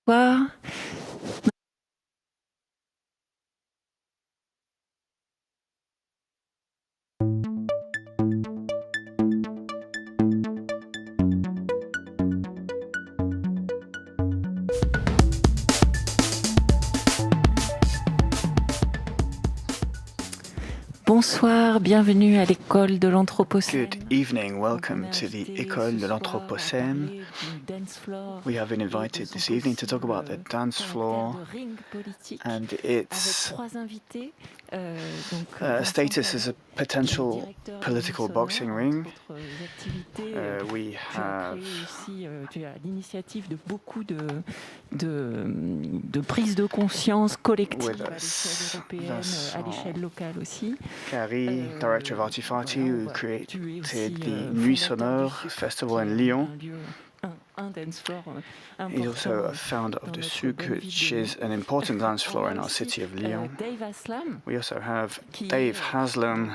Bonsoir. Bonsoir, bienvenue à l'école de l'Anthropocène. Good evening, welcome to the École de l'Anthropocène. We have been invited this evening to talk about the dance floor and its status as a potential political boxing ring. We have l'initiative de beaucoup de prise de conscience collective à l'échelle européenne, à l'échelle locale aussi. Carrie, director of Artifati, who created the Nuit Sonore Festival in Lyon. He's also a founder of the Souk, which is an important dance floor in our city of Lyon. We also have Dave Haslam,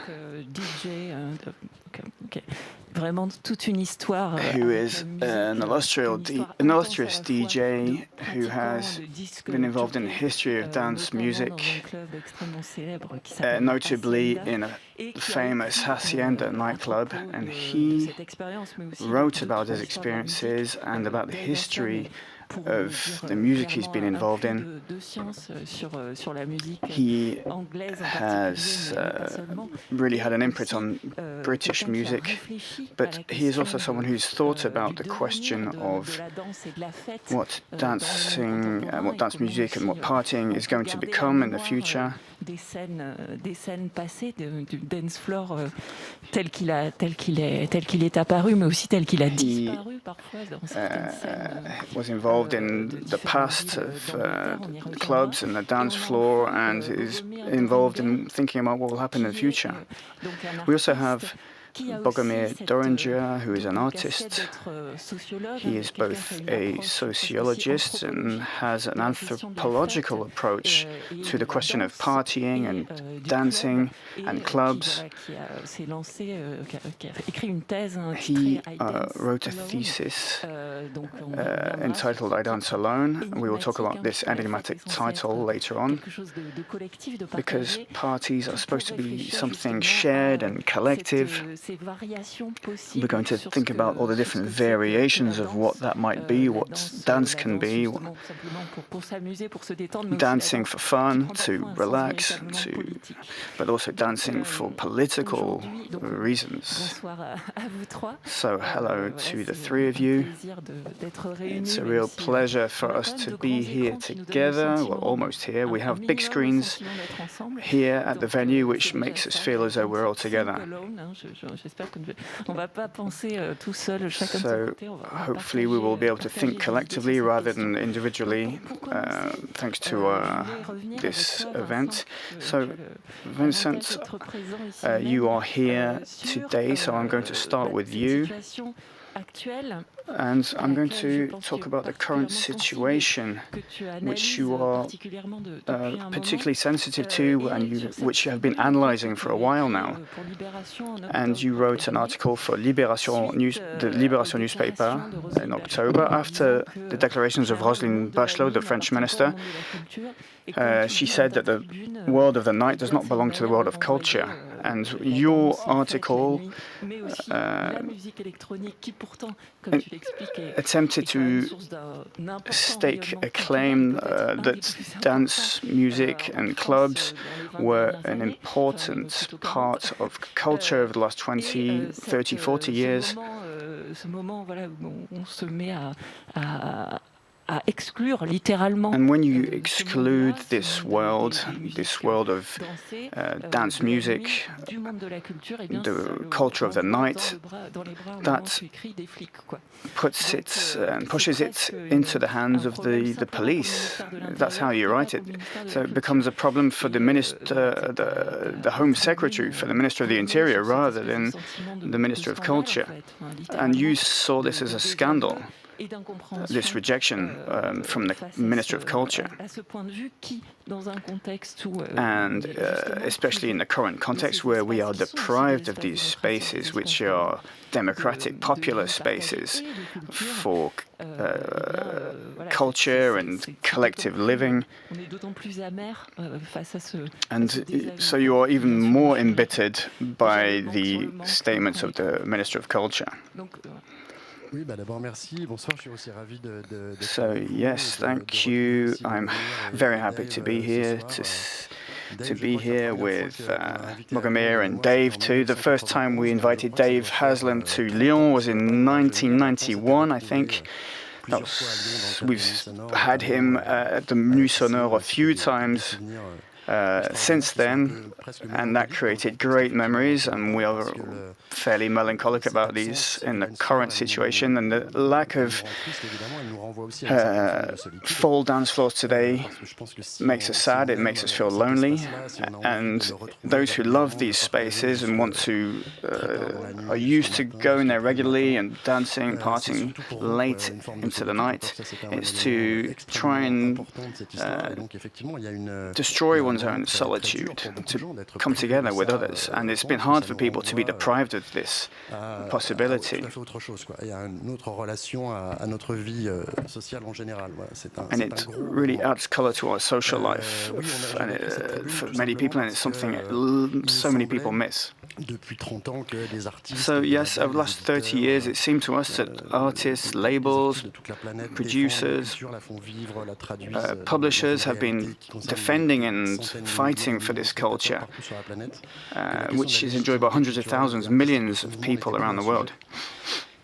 vraiment toute une histoire, who is an illustrious DJ who has been involved in the history of dance music, notably in a famous Hacienda nightclub, and he wrote about his experiences and about the history of the music he's been involved in. He has really had an imprint on British music, but he is also someone who's thought about the question of what dancing, what dance music and what partying is going to become in the future. Des scènes passées du dancefloor tel qu'il est apparu, mais aussi tel qu'il a disparu parfois dans certaines scènes. Was involved in the past of clubs and the dance floor, and is involved in thinking about what will happen in the future. We also have Bogomir Doringer, who is an artist. He is both a sociologist and has an anthropological approach to the question of partying and dancing and clubs. He wrote a thesis entitled I Dance Alone. We will talk about this enigmatic title later on, because parties are supposed to be something shared and collective. We're going to think about all the different variations of what that might be, what dance can be, dancing for fun, to relax, but also dancing for political reasons. So hello to the three of you. It's a real pleasure for us to be here together, well, almost here. We have big screens here at the venue, which makes us feel as though we're all together. So hopefully we will be able to think collectively rather than individually, thanks to this event. So Vincent, you are here today, so I'm going to start with you. And I'm going to talk about the current situation, which you are particularly sensitive to and which you have been analyzing for a while now. And you wrote an article for the Libération newspaper in October after the declarations of Roselyne Bachelot, the French minister. She said that the world of the night does not belong to the world of culture. And your article attempted to stake a claim that dance music and clubs were an important part of culture over the last 20, 30, 40 years. And when you exclude this world of dance music, the culture of the night, that puts it and pushes it into the hands of the police. That's how you write it. So it becomes a problem for the minister, the Home Secretary, for the Minister of the Interior, rather than the Minister of Culture. And you saw this as a scandal. this rejection from the Minister of Culture. And especially in the current context where we are deprived of these spaces, which are democratic, popular spaces for culture and collective living. And so you are even more embittered by the statements of the Minister of Culture. So yes, thank you. I'm very happy to be here, to be here with Mogomir and Dave too. The first time we invited Dave Haslam to Lyon was in 1991, I think. We've had him at the Nuit Sonore a few times since then, and that created great memories, and we are fairly melancholic about these in the current situation, and the lack of full dance floors today makes us sad, it makes us feel lonely, and those who love these spaces and want to are used to going there regularly and dancing, partying late into the night, is to try and destroy one's own solitude, to come together with others. And it's been hard for people to be deprived of this possibility. And it really adds color to our social life for many people, and it's something so many people miss. So yes, over the last 30 years, it seemed to us that artists, labels, producers, publishers have been defending and fighting for this culture, which is enjoyed by hundreds of thousands, millions of people around the world.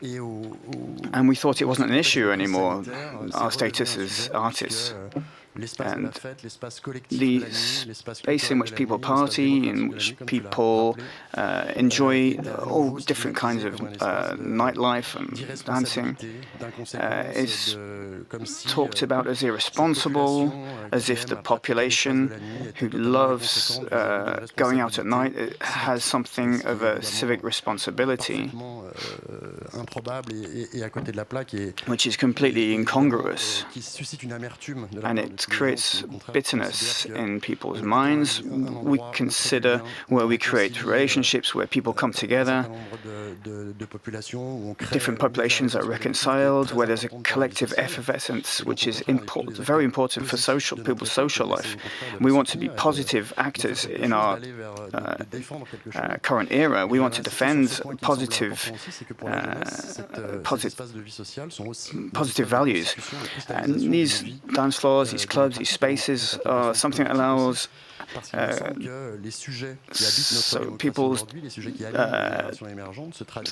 And we thought it wasn't an issue anymore, our status as artists. And the space in which people party, in which people enjoy all different kinds of nightlife and dancing, is talked about as irresponsible, as if the population who loves going out at night has something of a civic responsibility, which is completely incongruous, and it creates bitterness in people's minds. We consider where we create relationships, where people come together, different populations are reconciled, where there's a collective effervescence, which is very important for people's social life. We want to be positive actors in our current era. We want to defend positive values. And these dance floors, these clubs, these spaces are something that allows so people's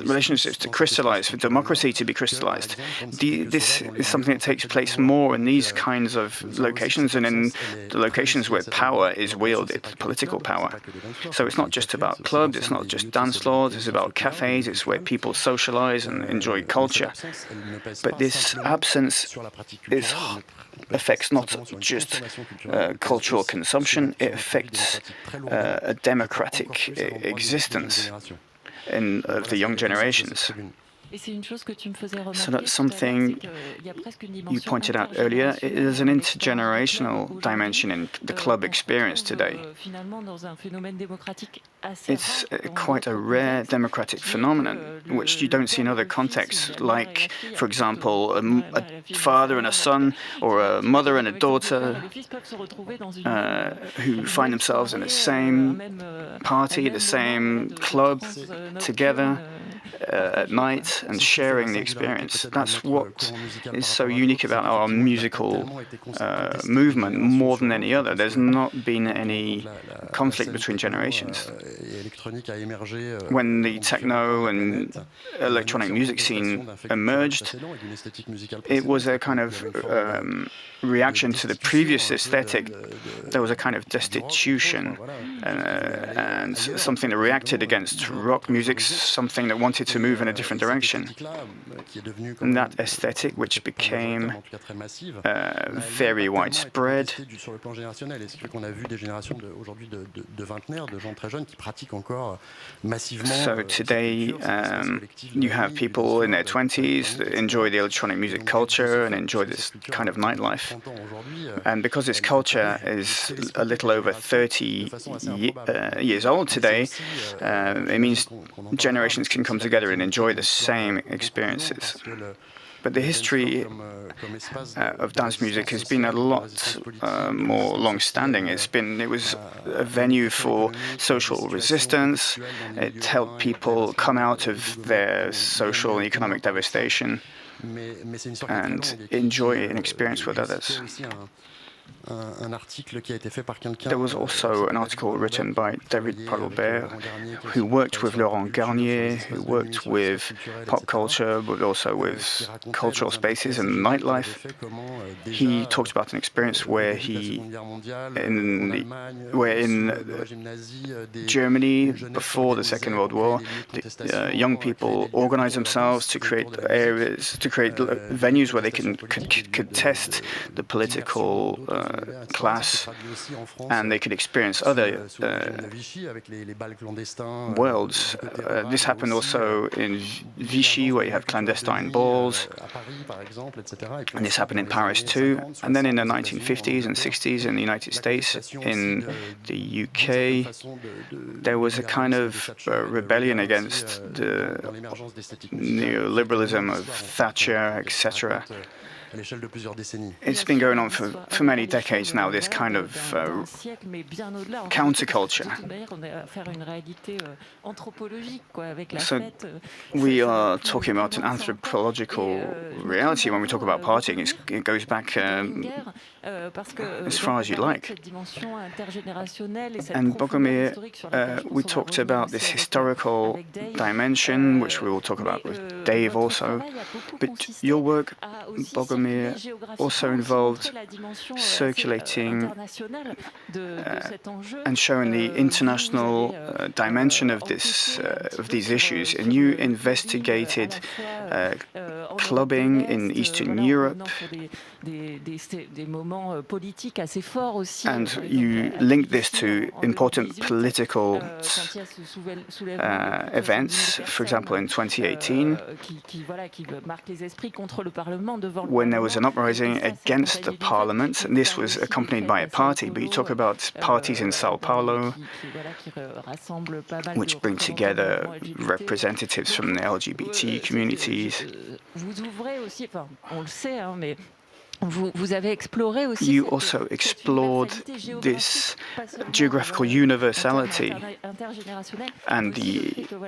relationships to crystallize, for democracy to be crystallized. This is something that takes place more in these kinds of locations and in the locations where power is wielded, political power. So it's not just about clubs, it's not just dance floors, it's about cafes, it's where people socialize and enjoy culture. But this absence affects not just cultural consumption, it affects a democratic existence of the young generations. So that's something you pointed out earlier. It is an intergenerational dimension in the club experience today. It's quite a rare democratic phenomenon, which you don't see in other contexts, like, for example, a father and a son, or a mother and a daughter who find themselves in the same party, the same club together at night and sharing the experience. That's what is so unique about our musical movement more than any other. There's not been any conflict between generations. When the techno and electronic music scene emerged, it was a kind of reaction to the previous aesthetic. There was a kind of destitution and something that reacted against rock music, something that wanted wanted to move in a different direction. And that aesthetic, which became very widespread, so today you have people in their 20s that enjoy the electronic music culture and enjoy this kind of nightlife. And because this culture is a little over 30 years old today, it means generations can come together and enjoy the same experiences. But the history of dance music has been a lot more long-standing. It was a venue for social resistance. It helped people come out of their social and economic devastation and enjoy an experience with others. There was also an article written by David Parlobert, who worked with Laurent Garnier, who worked with pop culture, but also with cultural spaces and nightlife. He talked about an experience where in Germany, before the Second World War, young people organized themselves to create venues where they could test the political class, and they could experience other worlds. This happened also in Vichy, where you have clandestine balls, and this happened in Paris too. And then in the 1950s and 60s in the United States, in the UK, there was a kind of rebellion against the neoliberalism of Thatcher, etc. It's been going on for many decades now, this kind of counterculture. So we are talking about an anthropological reality when we talk about partying. It goes back as far as you like. And Bogomir, we talked about this historical dimension, which we will talk about with Dave also. But your work, Bogomir, also involved circulating and showing the international dimension of these issues. And you investigated clubbing in Eastern Europe, and you linked this to important political events, for example, in 2018, when there was an uprising against the parliament, and this was accompanied by a party. But you talk about parties in Sao Paulo, which bring together representatives from the LGBT communities. You also explored this geographical universality and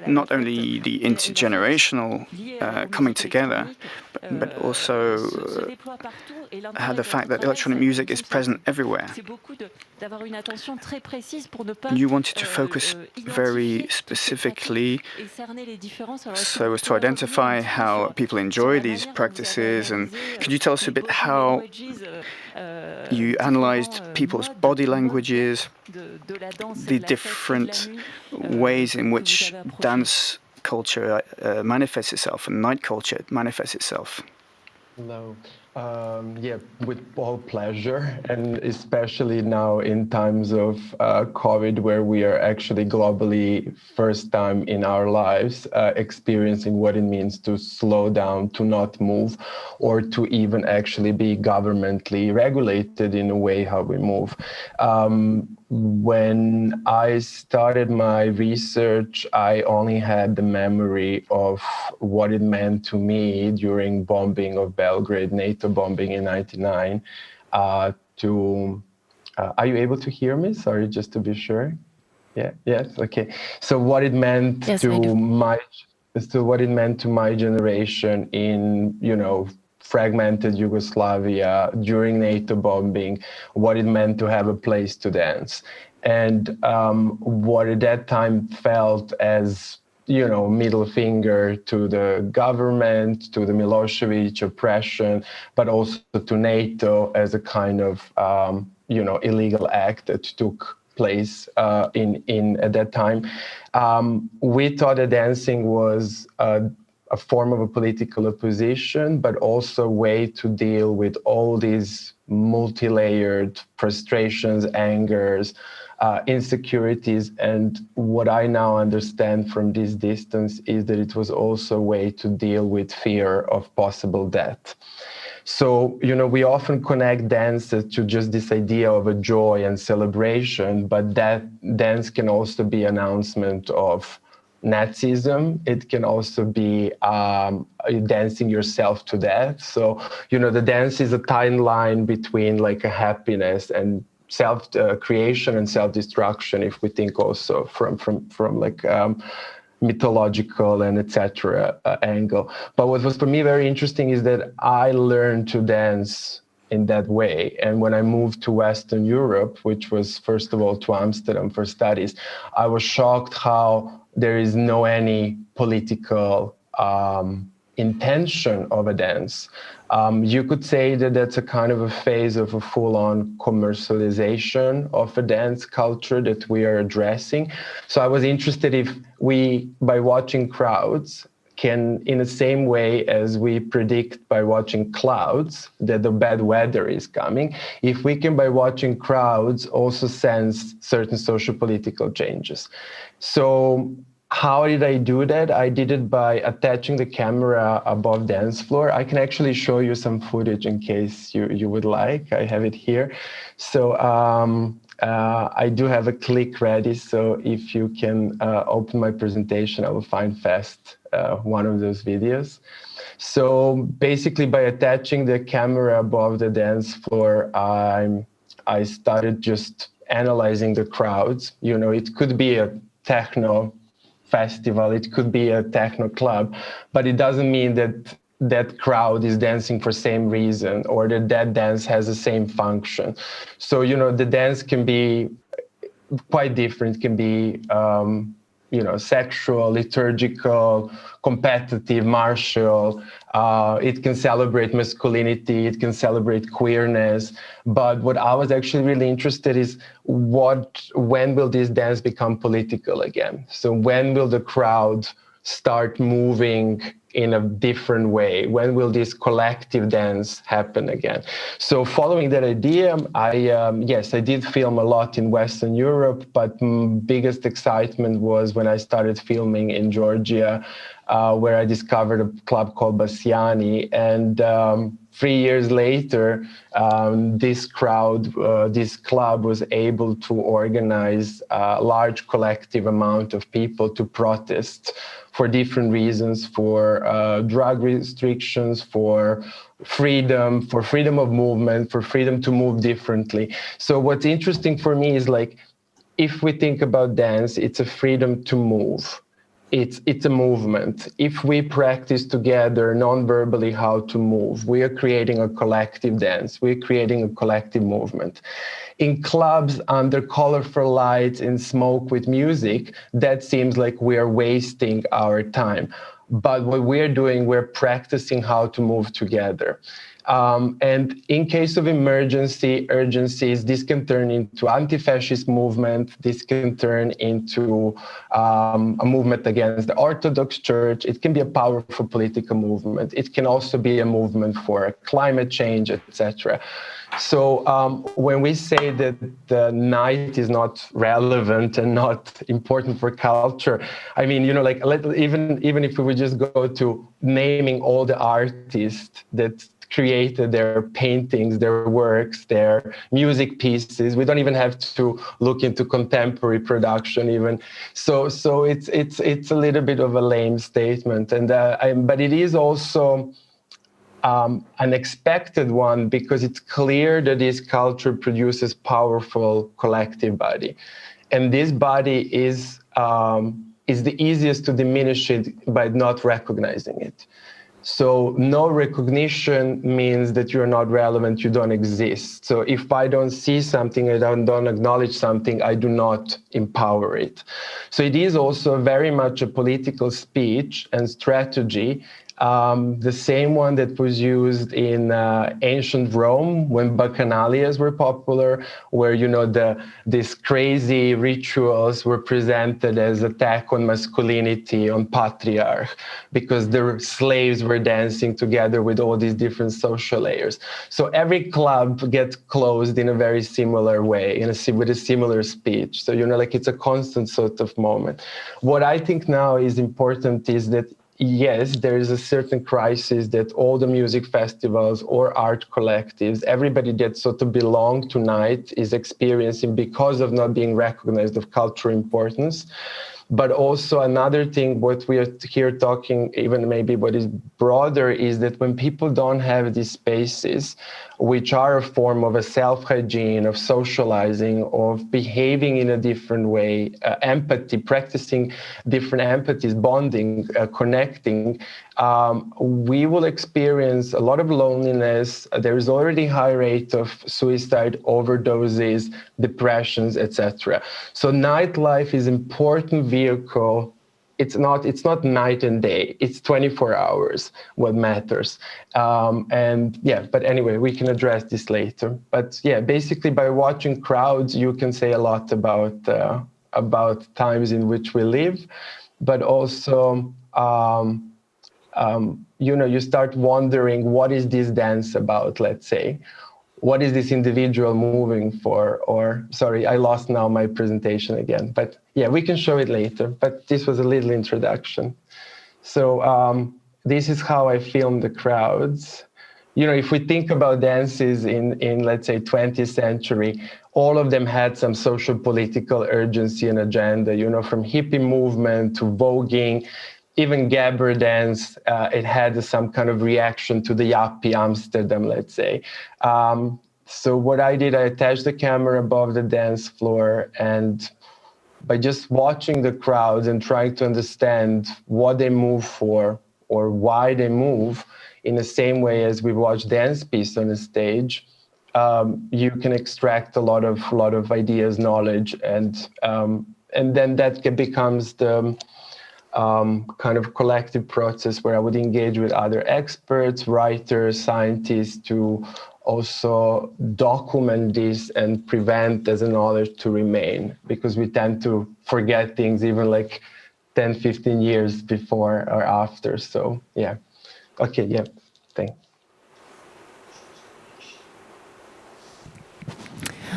not only the intergenerational coming together, but also the fact that electronic music is present everywhere. You wanted to focus very specifically so as to identify how people enjoy these practices. And could you tell us a bit how you analyzed people's body languages, the different ways in which dance culture manifests itself and night culture manifests itself? No. Yeah, with all pleasure, and especially now in times of COVID, where we are actually globally, first time in our lives, experiencing what it means to slow down, to not move, or to even actually be governmentally regulated in a way how we move. When I started my research, I only had the memory of what it meant to me during bombing of Belgrade, NATO bombing in '99. Are you able to hear me? Sorry, just to be sure. Yeah. Yes. Okay. So what it meant to my generation in fragmented Yugoslavia during NATO bombing, what it meant to have a place to dance, and what at that time felt as middle finger to the government, to the Milosevic oppression, but also to NATO as a kind of illegal act that took place in at that time. We thought that dancing was a form of a political opposition, but also a way to deal with all these multi-layered frustrations, angers, insecurities. And what I now understand from this distance is that it was also a way to deal with fear of possible death. So, we often connect dance to just this idea of a joy and celebration, but that dance can also be an announcement of Nazism. It can also be dancing yourself to death. So, the dance is a timeline between like a happiness and self-creation and self-destruction, if we think also from like mythological and etc. Angle. But what was for me very interesting is that I learned to dance in that way. And when I moved to Western Europe, which was first of all to Amsterdam for studies, I was shocked how there is no any political intention of a dance. You could say that that's a kind of a phase of a full-on commercialization of a dance culture that we are addressing. So I was interested if we, by watching crowds, can, in the same way as we predict by watching clouds that the bad weather is coming, if we can, by watching crowds, also sense certain social political changes. So how did I do that? I did it by attaching the camera above dance floor. I can actually show you some footage in case you would like. I have it here. So I do have a click ready. So if you can open my presentation, I will find fast one of those videos. So basically by attaching the camera above the dance floor, I started just analyzing the crowds. It could be a techno festival, it could be a techno club, but it doesn't mean that that crowd is dancing for same reason or that dance has the same function. So, the dance can be quite different, can be, sexual, liturgical, competitive, martial. It can celebrate masculinity, it can celebrate queerness. But what I was actually really interested is when will this dance become political again? So when will the crowd start moving in a different way? When will this collective dance happen again? So following that idea, I did film a lot in Western Europe, but biggest excitement was when I started filming in Georgia, where I discovered a club called Bassiani. And 3 years later, this club was able to organize a large collective amount of people to protest for different reasons, for drug restrictions, for freedom of movement, for freedom to move differently. So what's interesting for me is like, if we think about dance, it's a freedom to move. It's a movement. If we practice together non-verbally how to move, we are creating a collective dance. We're creating a collective movement. In clubs, under colorful lights and smoke with music, that seems like we are wasting our time. But what we're doing, we're practicing how to move together. And in case of urgencies, this can turn into anti-fascist movement. This can turn into a movement against the Orthodox Church. It can be a powerful political movement. It can also be a movement for climate change, etc. So when we say that the night is not relevant and not important for culture, I mean, even if we would just go to naming all the artists that created their paintings, their works, their music pieces. We don't even have to look into contemporary production even. So it's a little bit of a lame statement, but it is also an expected one, because it's clear that this culture produces powerful collective body, and this body is the easiest to diminish it by not recognizing it. So no recognition means that you're not relevant, you don't exist. So if I don't see something, I don't acknowledge something, I do not empower it. So it is also very much a political speech and strategy the same one that was used in ancient Rome when bacchanalias were popular, where, you know, these crazy rituals were presented as attack on masculinity, on patriarch, because the slaves were dancing together with all these different social layers. So every club gets closed in a very similar way, with a similar speech. So, you know, like it's a constant sort of moment. What I think now is important is that yes, there is a certain crisis that all the music festivals or art collectives, everybody that sort of belong tonight is experiencing because of not being recognized of cultural importance. But also another thing, what we are here talking, even maybe what is broader, is that when people don't have these spaces, which are a form of a self-hygiene, of socializing, of behaving in a different way, empathy, practicing different empathies, bonding, connecting, we will experience a lot of loneliness. There is already high rate of suicide, overdoses, depressions, etc. So nightlife is important vehicle. It's not night and day. It's 24 hours what matters. And yeah, but anyway, we can address this later. But yeah, basically by watching crowds, you can say a lot about times in which we live, but also you know, you start wondering, what is this dance about, let's say? What is this individual moving for? Or, sorry, I lost now my presentation again. But yeah, we can show it later. But this was a little introduction. So this is how I filmed the crowds. You know, if we think about dances in let's say, 20th century, all of them had some social political urgency and agenda, you know, from hippie movement to voguing. Even Gabber dance, it had some kind of reaction to the yuppie Amsterdam, let's say. So what I did, I attached the camera above the dance floor, and by just watching the crowds and trying to understand what they move for or why they move, in the same way as we watch dance piece on a stage, you can extract a lot of ideas, knowledge, and then that becomes the kind of collective process where I would engage with other experts, writers, scientists to also document this and prevent as a knowledge to remain, because we tend to forget things even like 10, 15 years before or after. So yeah. Okay, yeah, thanks.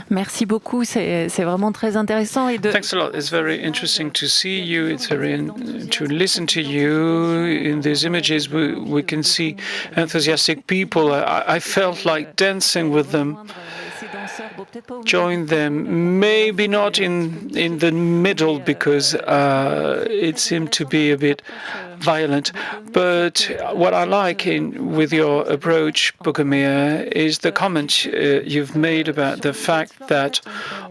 Merci beaucoup, c'est vraiment très intéressant. Thanks a lot. It's very interesting to see you. It's very to listen to you. In these images, we can see enthusiastic people. I felt like dancing with them, join them. Maybe not in the middle, because it seemed to be a bit violent. But what I like with your approach, Bogomir, is the comment you've made about the fact that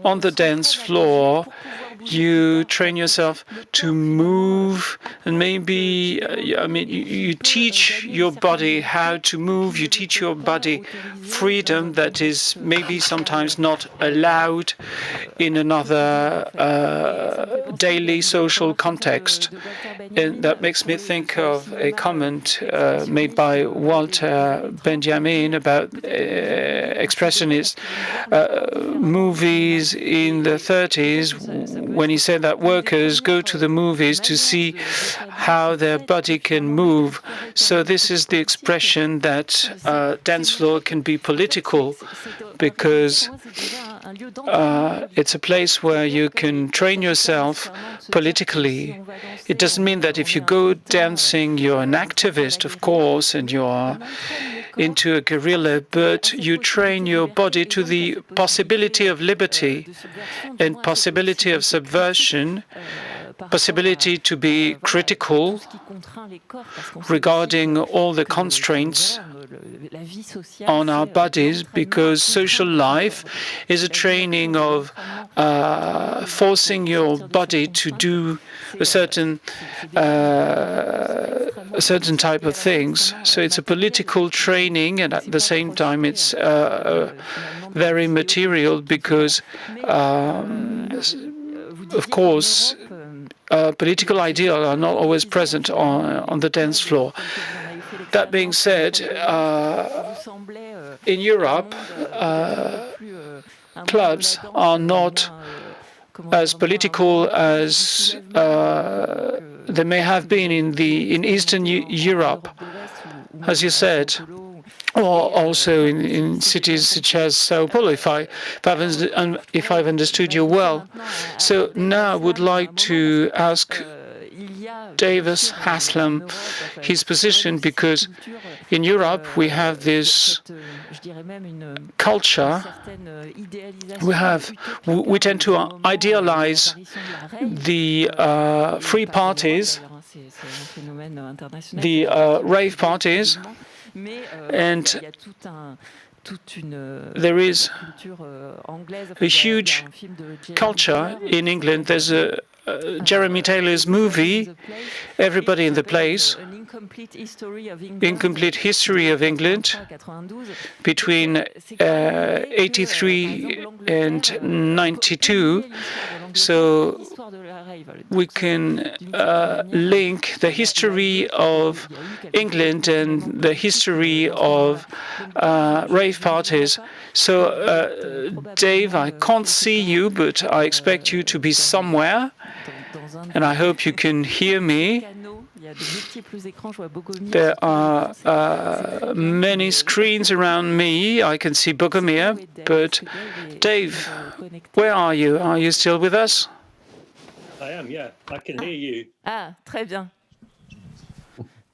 on the dance floor, you train yourself to move, and maybe, I mean, you teach your body how to move, you teach your body freedom that is maybe sometimes not allowed in another daily social context. And that makes me think of a comment made by Walter Benjamin about expressionist movies in the 30s, when he said that workers go to the movies to see how their body can move. So this is the expression that dance floor can be political, because it's a place where you can train yourself politically. It doesn't mean that if you go dancing, you're an activist, of course, and you're into a guerrilla, but you train your body to the possibility of liberty and possibility of subversion, possibility to be critical regarding all the constraints on our bodies, because social life is a training of forcing your body to do a certain type of things. So it's a political training, and at the same time it's very material, because of course political ideals are not always present on the dance floor. That being said, in Europe, clubs are not as political as they may have been in Eastern Europe, as you said, or also in cities such as Sao Paulo, if I've understood you well. So now I would like to ask Davis Haslam his position, because in Europe we have this culture, we tend to idealize the free parties, the rave parties, and there is a huge culture in England. There's a Jeremy Taylor's movie, Everybody in the Place, Incomplete History of England, between 83 and 92. So we can link the history of England and the history of rave parties. So, Dave, I can't see you, but I expect you to be somewhere, and I hope you can hear me. There are many screens around me. I can see Bogomir, but Dave, where are you? Are you still with us? I am, yeah. I can hear you. Ah, très bien.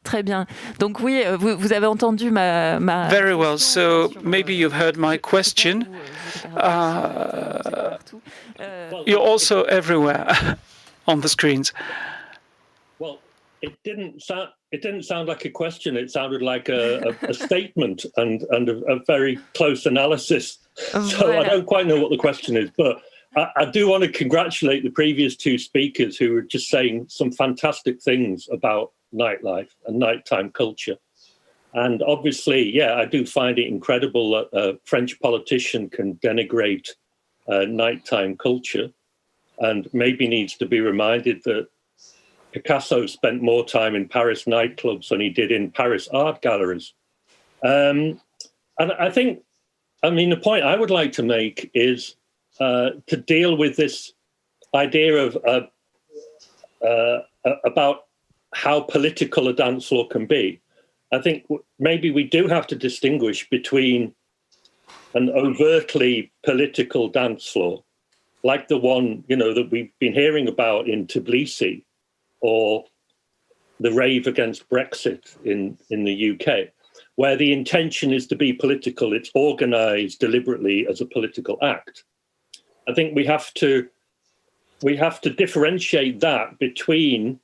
Très bien. Donc oui, vous avez entendu ma... Very well. So maybe you've heard my question. You're also everywhere on the screens. Well, it didn't sound like a question. It sounded like a statement and a very close analysis. So I don't quite know what the question is, but I do want to congratulate the previous two speakers who were just saying some fantastic things about nightlife and nighttime culture. And obviously, yeah, I do find it incredible that a French politician can denigrate nighttime culture, and maybe needs to be reminded that Picasso spent more time in Paris nightclubs than he did in Paris art galleries. And I think, I mean, the point I would like to make is to deal with this idea of about how political a dance floor can be. I think maybe we do have to distinguish between an overtly political dance floor, like the one, you know, that we've been hearing about in Tbilisi, or the rave against Brexit in the UK, where the intention is to be political. It's organized deliberately as a political act. I think we have to differentiate that between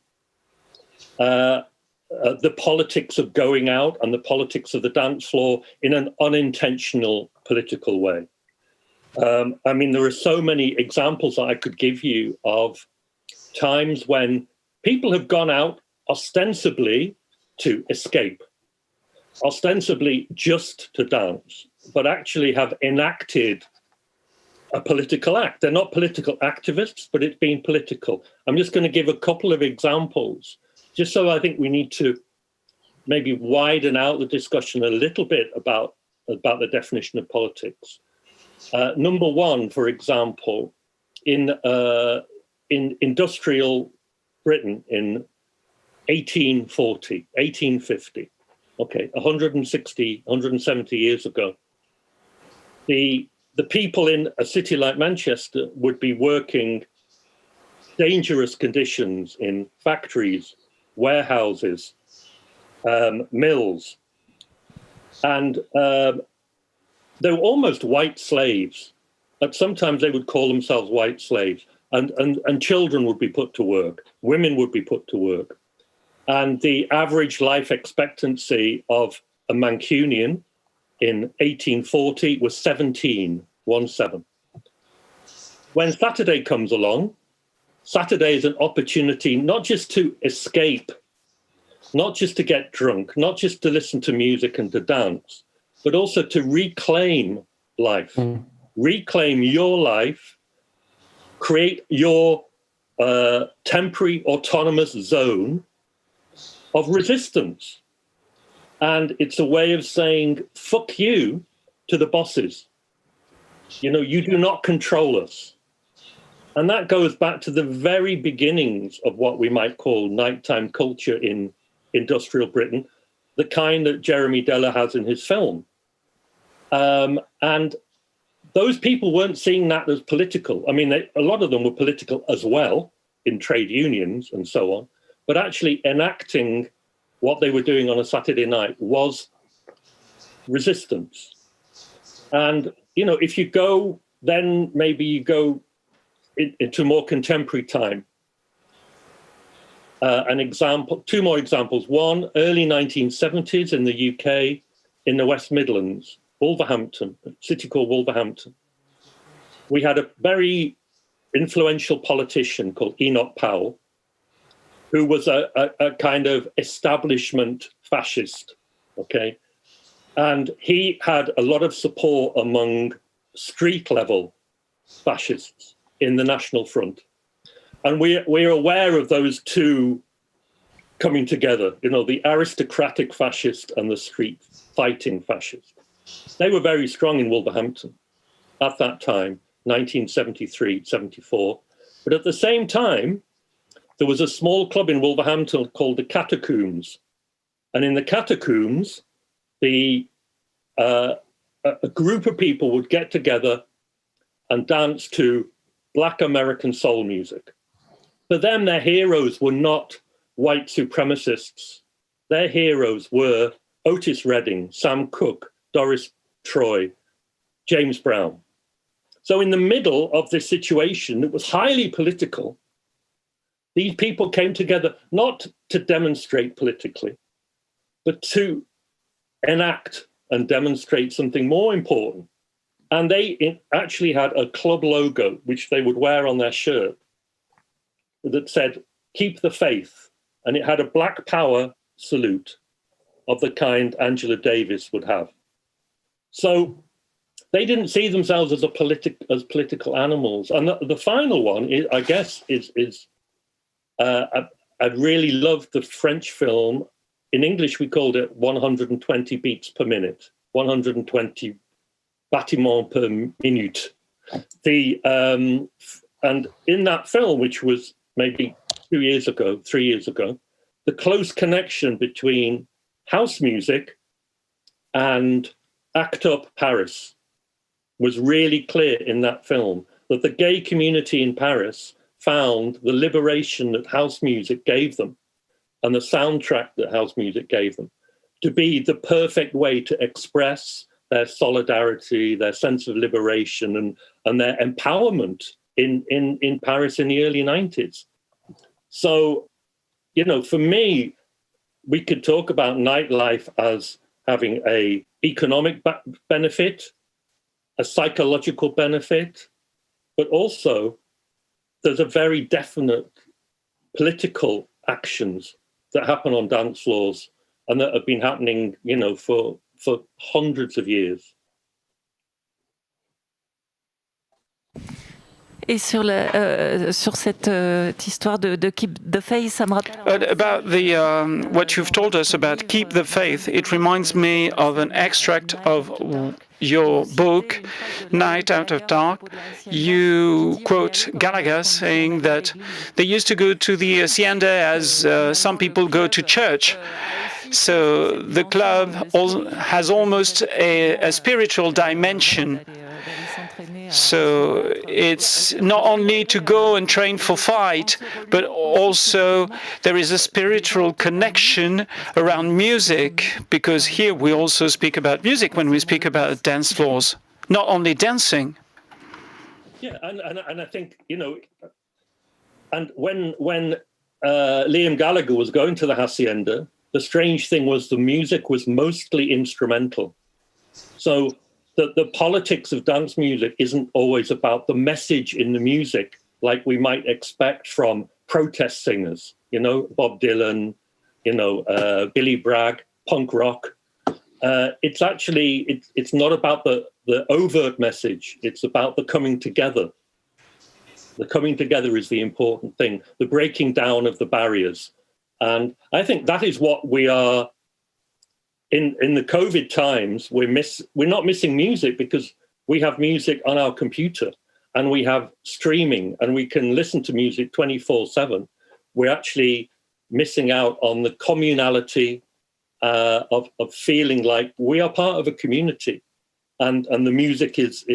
the politics of going out and the politics of the dance floor in an unintentional political way. I mean, there are so many examples that I could give you of times when people have gone out ostensibly to escape, ostensibly just to dance, but actually have enacted a political act. They're not political activists, but it's been political. I'm just going to give a couple of examples, just so I think we need to maybe widen out the discussion a little bit about the definition of politics. Number one, for example, in industrial Britain in 1850, okay, 170 years ago, the people in a city like Manchester would be working dangerous conditions in factories, warehouses, mills, and they were almost white slaves. But sometimes they would call themselves white slaves, and children would be put to work, women would be put to work. And the average life expectancy of a Mancunian in 1840 was 17. When Saturday comes along, Saturday is an opportunity not just to escape, not just to get drunk, not just to listen to music and to dance, but also to reclaim life, reclaim your life, create your temporary autonomous zone of resistance. And it's a way of saying, fuck you to the bosses. You know, you do not control us. And that goes back to the very beginnings of what we might call nighttime culture in industrial Britain, the kind that Jeremy Deller has in his film. And those people weren't seeing that as political. I mean, a lot of them were political as well in trade unions and so on, but actually enacting what they were doing on a Saturday night was resistance. And, you know, if you go, then maybe you go into more contemporary time. Two more examples. One, early 1970s in the UK, in the West Midlands, Wolverhampton, a city called Wolverhampton. We had a very influential politician called Enoch Powell, who was a kind of establishment fascist, okay? And he had a lot of support among street-level fascists in the National Front. And we're aware of those two coming together, you know, the aristocratic fascist and the street-fighting fascist. They were very strong in Wolverhampton at that time, 1973, 74. But at the same time, there was a small club in Wolverhampton called the Catacombs. And in the Catacombs, a group of people would get together and dance to Black American soul music. For them, their heroes were not white supremacists. Their heroes were Otis Redding, Sam Cooke, Doris Troy, James Brown. So in the middle of this situation that was highly political, these people came together not to demonstrate politically, but to enact and demonstrate something more important. And they actually had a club logo, which they would wear on their shirt, that said, "Keep the faith." And it had a Black Power salute of the kind Angela Davis would have. So they didn't see themselves as political animals. And the final one, I guess, is I really loved the French film. In English, we called it 120 beats per minute, 120 battements per minute. And in that film, which was maybe 3 years ago, the close connection between house music and ACT UP Paris was really clear in that film, that the gay community in Paris found the liberation that house music gave them and the soundtrack that house music gave them to be the perfect way to express their solidarity, their sense of liberation and their empowerment in Paris in the early 90s. So, you know, for me, we could talk about nightlife as having a economic benefit, a psychological benefit, but also there's a very definite political actions that happen on dance floors and that have been happening, you know, for hundreds of years. Et sur cette histoire de keep the faith, ça me rappelle. About what you've told us about keep the faith, it reminds me of an extract of your book, Night Out of Dark. You quote Gallagher saying that they used to go to the hacienda as some people go to church. So the club has almost a spiritual dimension. So it's not only to go and train for fight, but also there is a spiritual connection around music, because here we also speak about music when we speak about dance floors, not only dancing. Yeah, and I think, you know, and when Liam Gallagher was going to the hacienda, the strange thing was the music was mostly instrumental. So the politics of dance music isn't always about the message in the music, like we might expect from protest singers, you know, Bob Dylan, you know, Billy Bragg, punk rock. It's actually, it's not about the overt message. It's about the coming together. The coming together is the important thing, the breaking down of the barriers. And I think that is what we are in the COVID times, we're not missing music because we have music on our computer and we have streaming and we can listen to music 24/7. We're actually missing out on the communality of feeling like we are part of a community, and the music is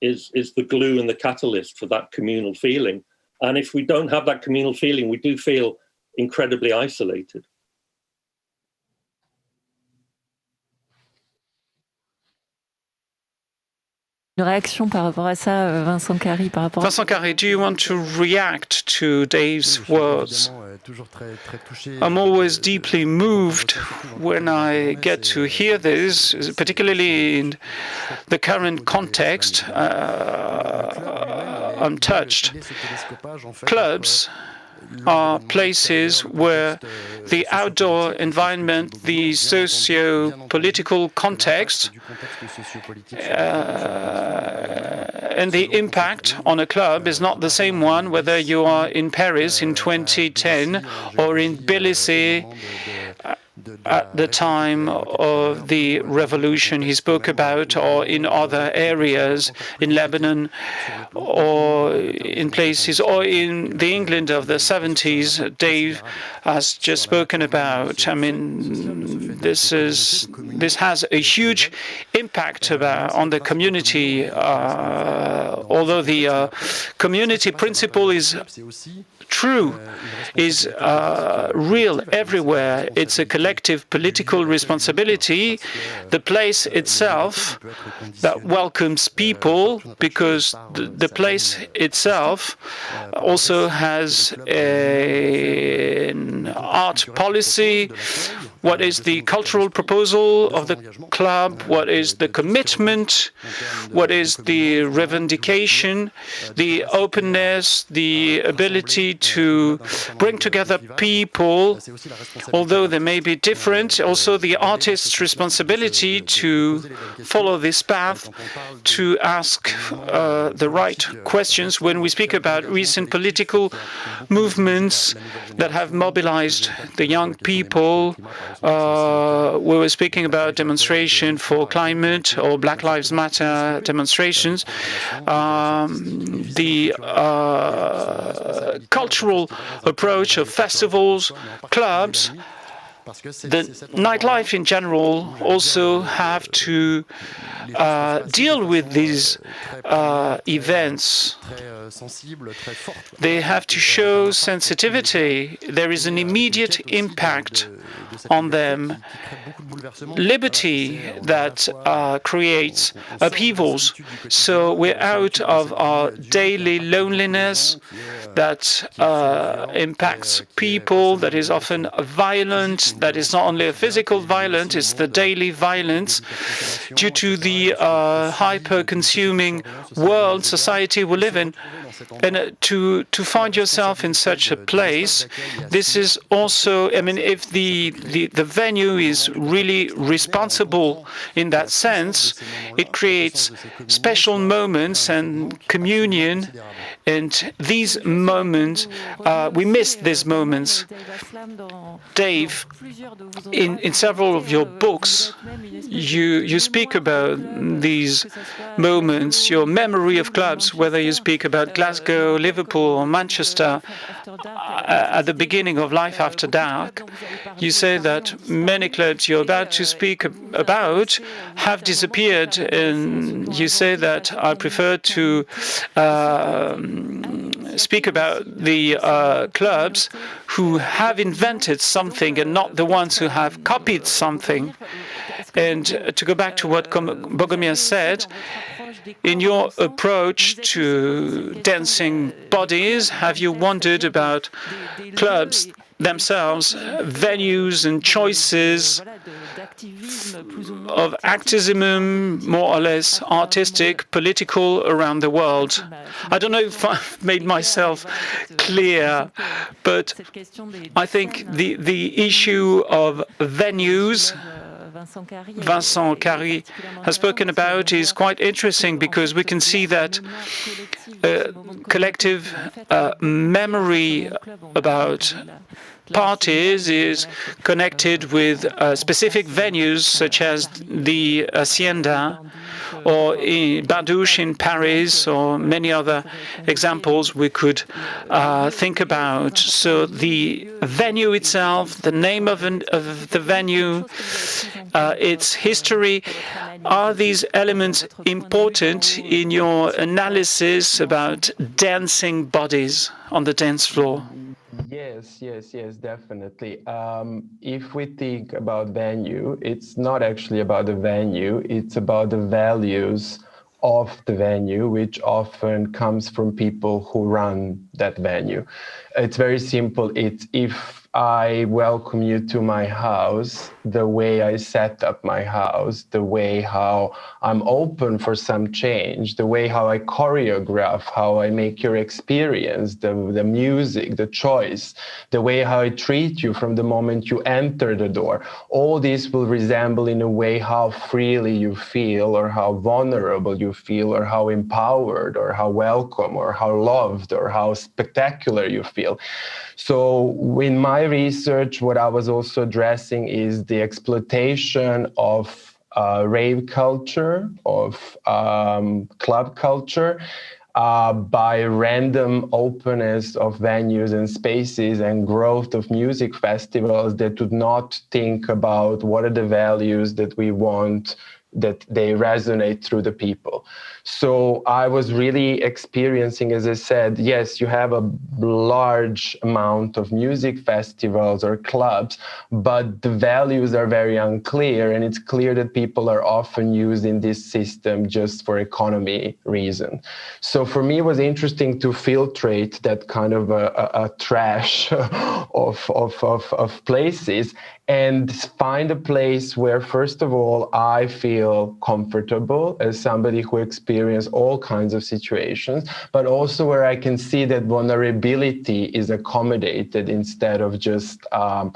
the glue and the catalyst for that communal feeling. And if we don't have that communal feeling, we do feel incredibly isolated. Une réaction par rapport à ça, Vincent Carry, par rapport Vincent Carry, do you want to react to Dave's words? I'm always deeply moved when I get to hear this, particularly in the current context. I'm touched. Clubs are places where the outdoor environment, the socio-political context, and the impact on a club is not the same one whether you are in Paris in 2010 or in Tbilisi at the time of the revolution he spoke about, or in other areas in Lebanon, or in places, or in the England of the 70s Dave has just spoken about. I mean, this has a huge impact on the community, although the community principle is true, is real everywhere. It's a collective political responsibility. The place itself that welcomes people, because the place itself also has an art policy. What is the cultural proposal of the club? What is the commitment? What is the revendication, the openness, the ability to bring together people, although they may be different? Also the artist's responsibility to follow this path, to ask the right questions. When we speak about recent political movements that have mobilized the young people, we were speaking about demonstration for climate or Black Lives Matter demonstrations. The cultural approach of festivals, clubs, the nightlife in general also have to deal with these events. They have to show sensitivity. There is an immediate impact on them. Liberty that creates upheavals. So we're out of our daily loneliness that impacts people, that is often violent, that is not only a physical violence, it's the daily violence due to the hyper-consuming world, society we live in. And to find yourself in such a place, this is also, I mean, if the venue is really responsible in that sense, it creates special moments and communion. And these moments, we miss these moments. Dave, in several of your books, you speak about these moments, your memory of clubs, whether you speak about Glasgow, Liverpool, or Manchester, at the beginning of Life After Dark, you say that many clubs you're about to speak about have disappeared, and you say that I prefer to speak about the clubs who have invented something and not the ones who have copied something. And to go back to what Bogomir said, in your approach to dancing bodies, have you wondered about clubs themselves, venues and choices of activism, more or less artistic, political, around the world? I don't know if I've made myself clear, but I think the issue of venues Vincent Carry has spoken about is quite interesting, because we can see that collective memory about parties is connected with specific venues such as the Hacienda or in Badouche in Paris or many other examples we could think about. So the venue itself, the name of the venue, its history, are these elements important in your analysis about dancing bodies on the dance floor? Yes, definitely. If we think about venue, it's not actually about the venue, it's about the values of the venue, which often comes from people who run that venue. It's very simple. It's if I welcome you to my house, the way I set up my house, the way how I'm open for some change, the way how I choreograph, how I make your experience, the music, the choice, the way how I treat you from the moment you enter the door. All this will resemble in a way how freely you feel or how vulnerable you feel or how empowered or how welcome or how loved or how spectacular you feel. So in my research, what I was also addressing is the exploitation of rave culture, of club culture, by random openness of venues and spaces and growth of music festivals that do not think about what are the values that we want, that they resonate through the people. So I was really experiencing, as I said, yes, you have a large amount of music festivals or clubs, but the values are very unclear, and it's clear that people are often using this system just for economy reason. So for me, it was interesting to filtrate that kind of a trash of places and find a place where, first of all, I feel comfortable as somebody who experienced all kinds of situations, but also where I can see that vulnerability is accommodated instead of just where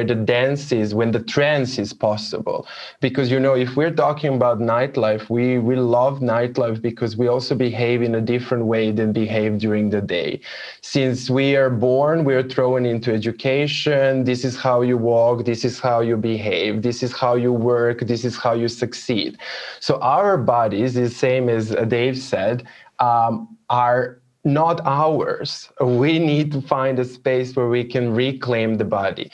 the dance is, when the trance is possible. Because, if we're talking about nightlife, we love nightlife because we also behave in a different way than behave during the day. Since we are born, we're thrown into education. This is how you walk. This is how you behave. This is how you work. This is how you succeed. So our bodies, the same as Dave said, are not ours. We need to find a space where we can reclaim the body.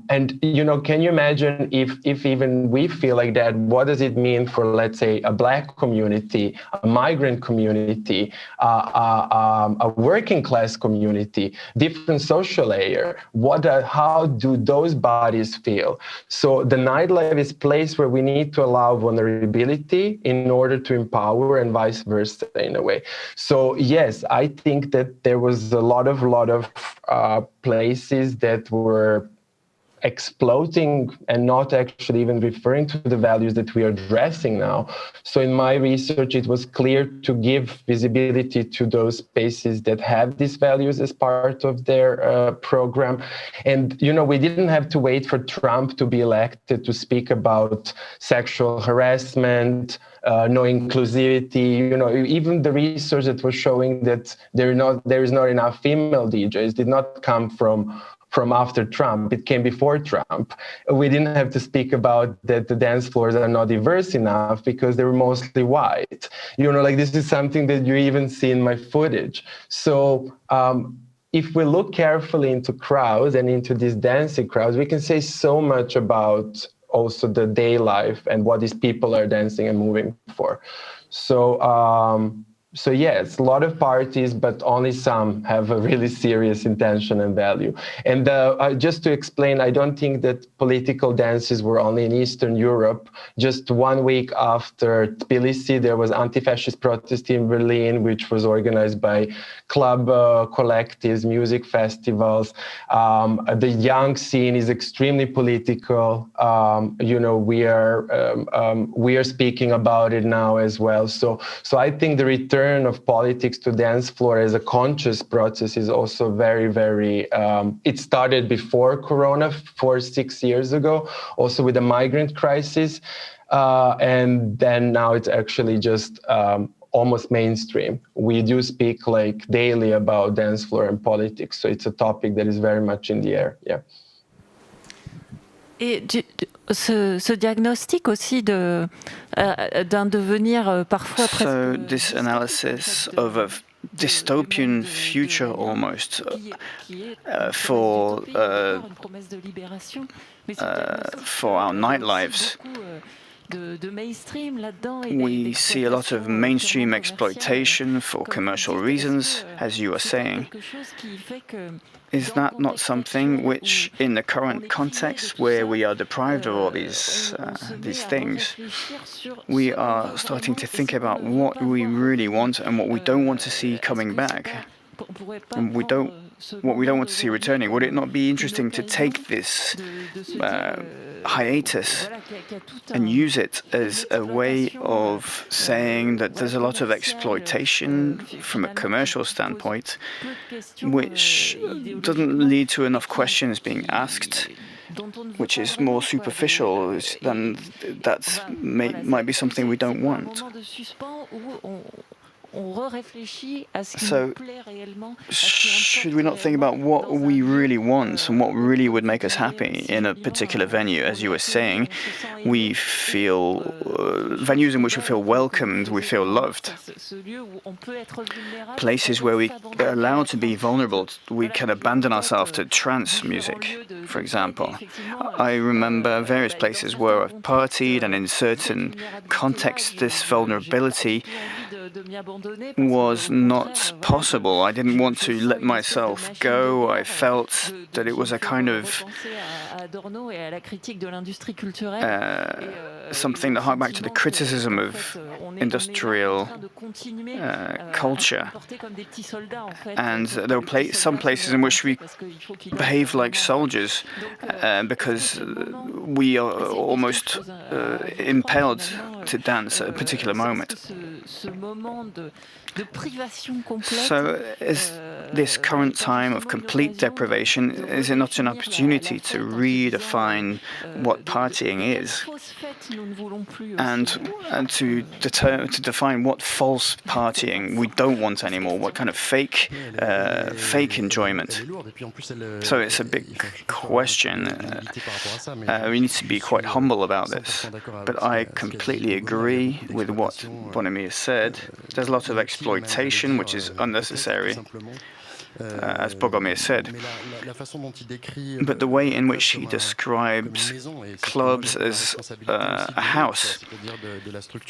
And, can you imagine if even we feel like that, what does it mean for, let's say, a Black community, a migrant community, a working class community, different social layer? How do those bodies feel? So the nightlife is a place where we need to allow vulnerability in order to empower, and vice versa in a way. So yes, I think that there was a lot of places that were exploiting and not actually even referring to the values that we are addressing now. So in my research, it was clear to give visibility to those spaces that have these values as part of their program. And, we didn't have to wait for Trump to be elected to speak about sexual harassment, no inclusivity. Even the research that was showing that there is not enough female DJs did not come from after Trump. It came before Trump. We didn't have to speak about that the dance floors are not diverse enough because they were mostly white. This is something that you even see in my footage. So if we look carefully into crowds and into these dancing crowds, we can say so much about also the day life and what these people are dancing and moving for. So yes, a lot of parties, but only some have a really serious intention and value. And just to explain, I don't think that political dances were only in Eastern Europe. Just 1 week after Tbilisi, there was anti-fascist protest in Berlin, which was organized by club collectives, music festivals. The young scene is extremely political. We are speaking about it now as well. So I think the return of politics to dance floor as a conscious process is also very, very, it started before Corona 6 years ago, also with the migrant crisis. And then now it's actually just almost mainstream. We do speak like daily about dance floor and politics, so it's a topic that is very much in the air. Yeah. Et ce diagnostic aussi d'un devenir parfois presque... So this analysis of a dystopian future almost for our nightlives. We see a lot of mainstream exploitation for commercial reasons, as you are saying. Is that not something which, in the current context where we are deprived of all these things, we are starting to think about what we really want and what we don't want to see coming back, and what we don't want to see returning? Would it not be interesting to take this hiatus and use it as a way of saying that there's a lot of exploitation from a commercial standpoint, which doesn't lead to enough questions being asked, which is more superficial, then that might be something we don't want. So, should we not think about what we really want and what really would make us happy in a particular venue? As you were saying, we feel venues in which we feel welcomed, we feel loved. Places where we are allowed to be vulnerable, we can abandon ourselves to trance music, for example. I remember various places where I've partied, and in certain contexts, this vulnerability was not possible. I didn't want to let myself go. I felt that it was a kind of something that harked back to the criticism of industrial culture. And there were some places in which we behaved like soldiers because we are almost impelled to dance at a particular moment. So is this current time of complete deprivation, is it not an opportunity to redefine what partying is and to define what false partying we don't want anymore, what kind of fake enjoyment? So it's a big question. We need to be quite humble about this. But I completely agree with what Bonamy said. There's a lot of exploitation, which is unnecessary, as Bogomir said. But the way in which he describes clubs as a house,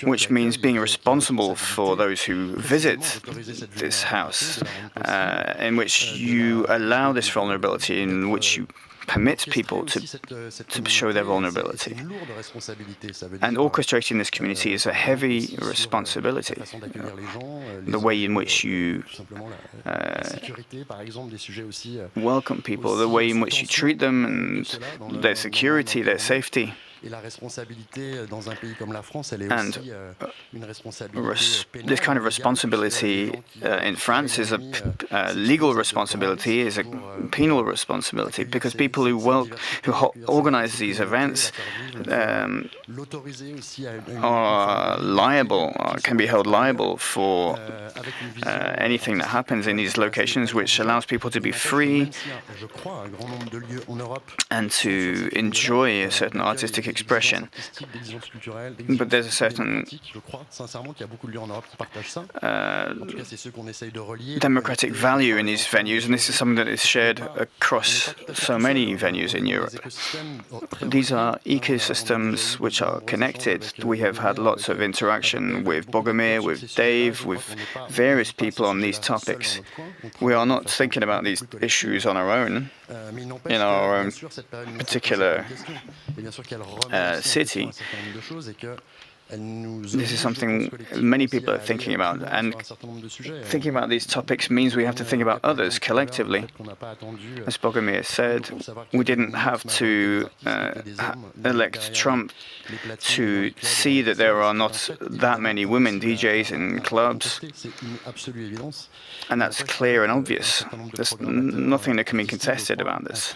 which means being responsible for those who visit this house, in which you allow this vulnerability, in which you permit people to show their vulnerability. And orchestrating this community is a heavy responsibility. The way in which you welcome people, the way in which you treat them, and their security, their safety. And this kind of responsibility in France is a legal responsibility, is a penal responsibility, because people who organize these events are liable, can be held liable for anything that happens in these locations, which allows people to be free and to enjoy a certain artistic expression. But there's a certain democratic value in these venues, and this is something that is shared across so many venues in Europe. These are ecosystems which are connected. We have had lots of interaction with Bogomir, with Dave, with various people on these topics. We are not thinking about these issues on our own, in our own particular city. This is something many people are thinking about, and thinking about these topics means we have to think about others collectively. As Bogomir said, we didn't have to elect Trump to see that there are not that many women DJs in clubs, and that's clear and obvious. There's nothing that can be contested about this.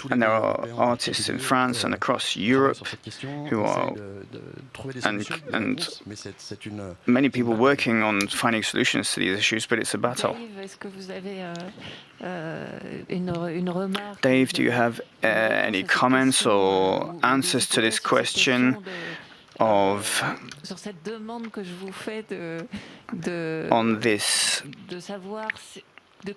And there are artists in France and across Europe who are and many people working on finding solutions to these issues, but it's a battle. Dave, do you have any comments or answers to this question of on this? Do you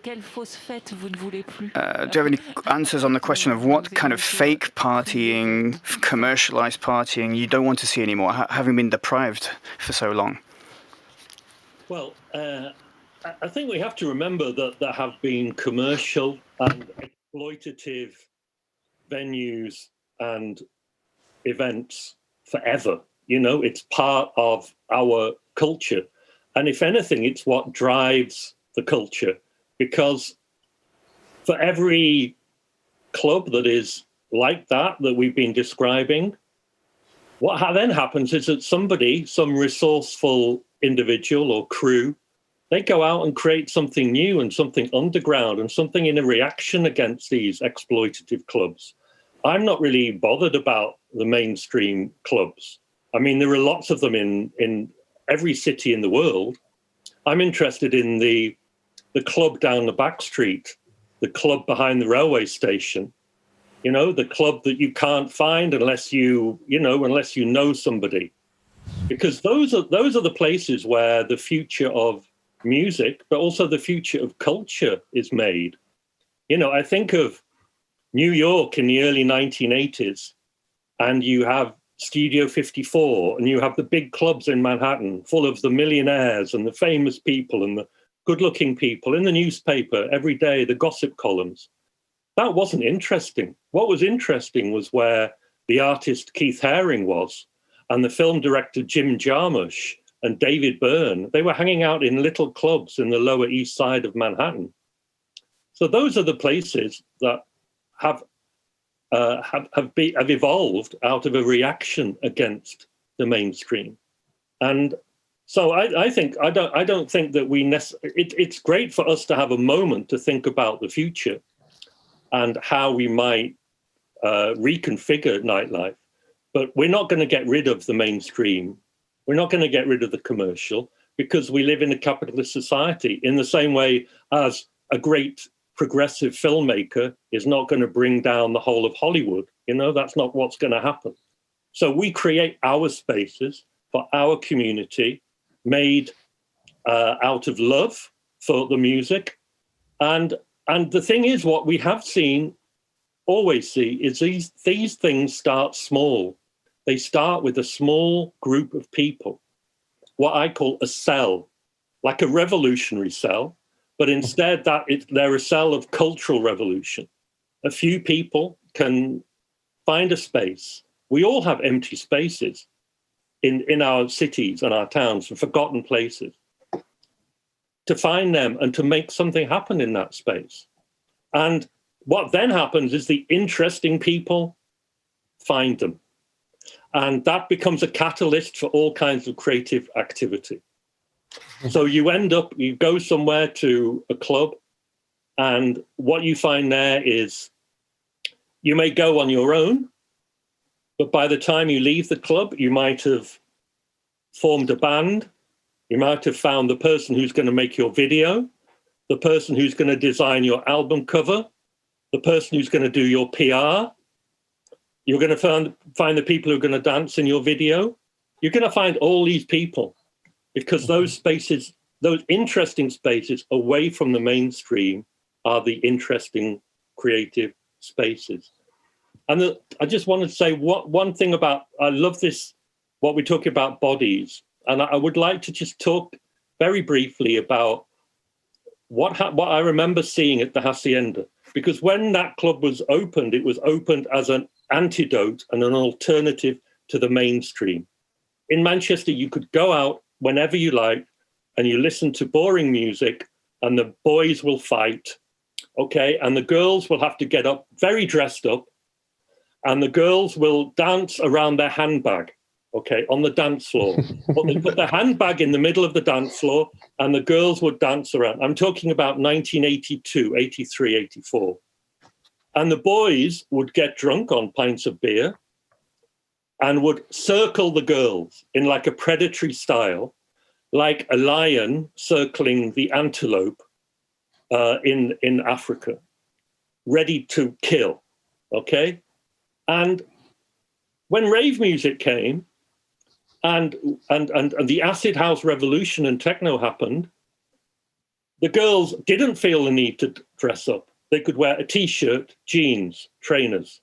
have any answers on the question of what kind of fake partying, commercialized partying you don't want to see anymore, having been deprived for so long? Well, I think we have to remember that there have been commercial and exploitative venues and events forever. You know, it's part of our culture. And if anything, it's what drives the culture. Because for every club that is like that we've been describing, what then happens is that somebody, some resourceful individual or crew, they go out and create something new and something underground and something in a reaction against these exploitative clubs. I'm not really bothered about the mainstream clubs. I mean, there are lots of them in every city in the world. I'm interested in the club down the back street, the club behind the railway station, you know, the club that you can't find unless you know somebody. Because those are the places where the future of music, but also the future of culture is made. You know, I think of New York in the early 1980s, and you have Studio 54, and you have the big clubs in Manhattan full of the millionaires and the famous people and the good-looking people in the newspaper every day, the gossip columns. That wasn't interesting. What was interesting was where the artist Keith Haring was, and the film director Jim Jarmusch and David Byrne. They were hanging out in little clubs in the Lower East Side of Manhattan. So those are the places that have evolved out of a reaction against the mainstream. And so I don't think that it's great for us to have a moment to think about the future and how we might reconfigure nightlife, but we're not going to get rid of the mainstream. We're not going to get rid of the commercial because we live in a capitalist society in the same way as a great progressive filmmaker is not going to bring down the whole of Hollywood. You know, that's not what's going to happen. So we create our spaces for our community, made out of love for the music. And the thing is, what we have always see, is these things start small. They start with a small group of people, what I call a cell, like a revolutionary cell, but instead they're a cell of cultural revolution. A few people can find a space. We all have empty spaces in our cities and our towns and forgotten places, to find them and to make something happen in that space. And what then happens is the interesting people find them. And that becomes a catalyst for all kinds of creative activity. So you go somewhere to a club, and what you find there is you may go on your own, but by the time you leave the club, you might have formed a band. You might have found the person who's going to make your video, the person who's going to design your album cover, the person who's going to do your PR. You're going to find the people who are going to dance in your video. You're going to find all these people because those spaces, those interesting spaces away from the mainstream are the interesting creative spaces. And I just wanted to say one thing I love this, what we're talking about bodies. And I would like to just talk very briefly about what I remember seeing at the Hacienda. Because when that club was opened, it was opened as an antidote and an alternative to the mainstream. In Manchester, you could go out whenever you like and you listen to boring music and the boys will fight, okay? And the girls will have to get up very dressed up and the girls will dance around their handbag, okay, on the dance floor. But they put the handbag in the middle of the dance floor and the girls would dance around. I'm talking about 1982, 83, 84. And the boys would get drunk on pints of beer and would circle the girls in like a predatory style, like a lion circling the antelope in Africa, ready to kill, okay? And when rave music came and the acid house revolution and techno happened, the girls didn't feel the need to dress up. They could wear a t-shirt, jeans, trainers.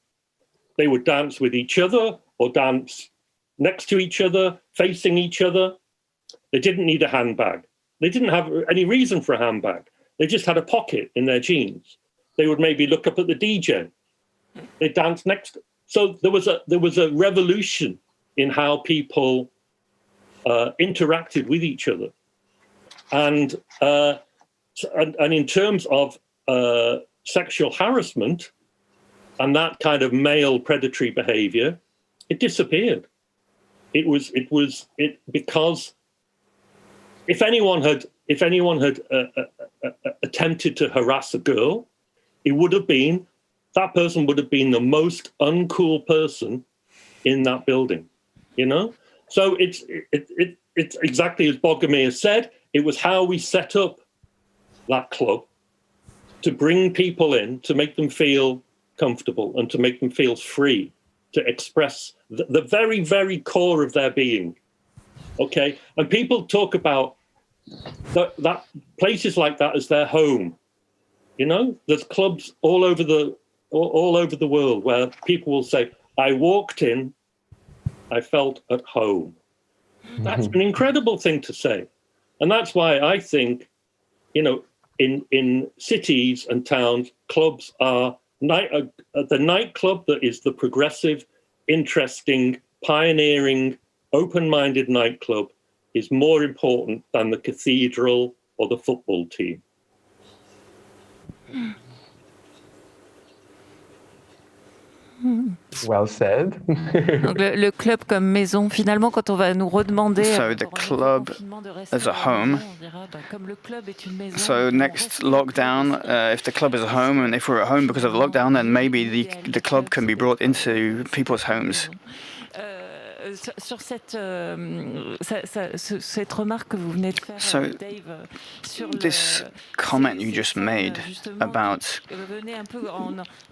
They would dance with each other or dance next to each other, facing each other. They didn't need a handbag. They didn't have any reason for a handbag. They just had a pocket in their jeans. They would maybe look up at the DJ. They danced next. So there was a revolution in how people interacted with each other. And in terms of sexual harassment and that kind of male predatory behavior, it disappeared. It because if anyone had attempted to harass a girl, that person would have been the most uncool person in that building, you know? So it's exactly as Bogomir said, it was how we set up that club to bring people in, to make them feel comfortable and to make them feel free to express the very, very core of their being, okay? And people talk about that places like that as their home, you know? There's clubs all over the world where people will say, I walked in, I felt at home. That's an incredible thing to say. And that's why I think, you know, in cities and towns, clubs are the nightclub that is the progressive, interesting, pioneering, open-minded nightclub is more important than the cathedral or the football team. Well said. Donc le club comme maison, finalement, quand on va nous redemander... So the club as a home. So next lockdown, if the club is a home, and if we're at home because of the lockdown, then maybe the club can be brought into people's homes. Sur cette remarque que vous venez de faire, Dave, sur this comment you just made about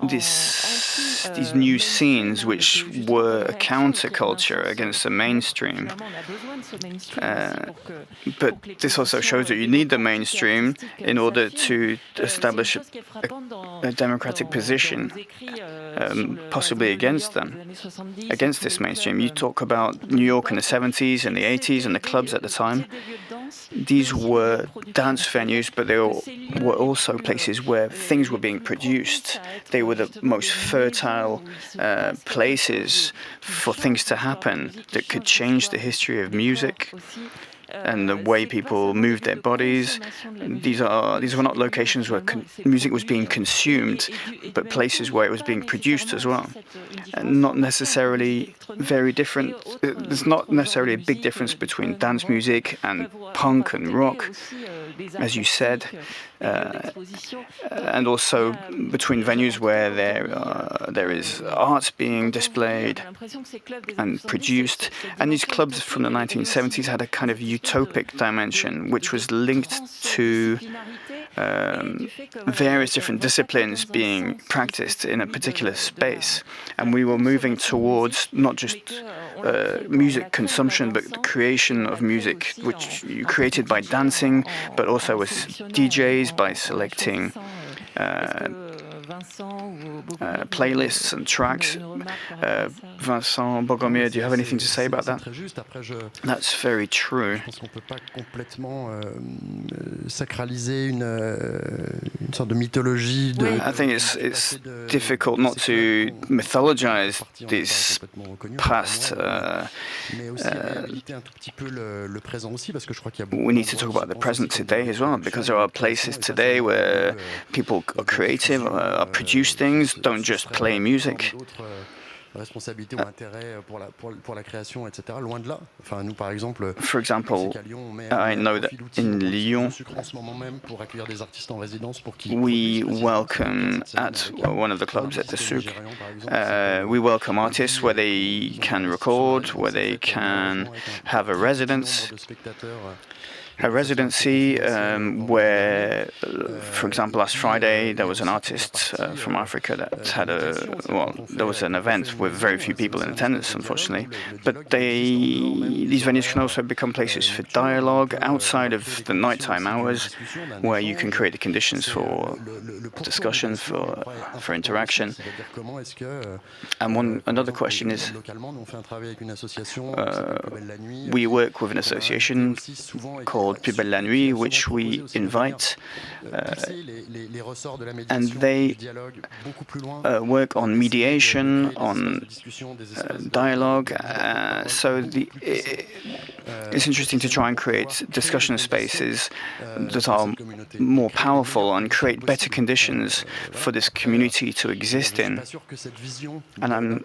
these new scenes which were a counterculture against the mainstream. But this also shows that you need the mainstream in order to establish a democratic position, possibly against them, against this mainstream. You talk about New York in the 70s and the 80s and the clubs at the time. These were dance venues, but they were also places where things were being produced. They were the most fertile places for things to happen that could change the history of music and the way people moved their bodies. These were not locations where music was being consumed, but places where it was being produced as well. And not necessarily very different. There's not necessarily a big difference between dance music and punk and rock, as you said, and also between venues where there is art being displayed and produced. And these clubs from the 1970s had a kind of utopic dimension, which was linked to various different disciplines being practiced in a particular space. And we were moving towards not just music consumption, but the creation of music, which you created by dancing, but also with DJs, by selecting playlists and tracks. Vincent, Bogomir, do you have anything to say about that? That's very true. I think it's difficult not to mythologize this past. We need to talk about the present today as well, because there are places today where people are creative, produce things, don't just play music. responsabilité ou intérêt pour la création, etc. Loin de là. Enfin, nous, par exemple, for example, I know that in Lyon, we welcome at one of the clubs at the Souk, we welcome artists where they can record, where they can have a residency, where, for example, last Friday there was an artist from Africa that had there was an event with very few people in attendance, unfortunately. But these venues can also become places for dialogue outside of the nighttime hours, where you can create the conditions for discussion, for interaction. And another question is, we work with an association called Plus Belle la Nuit, which we invite, and they work on mediation, on dialogue. So it's interesting to try and create discussion spaces that are more powerful and create better conditions for this community to exist in. And I'm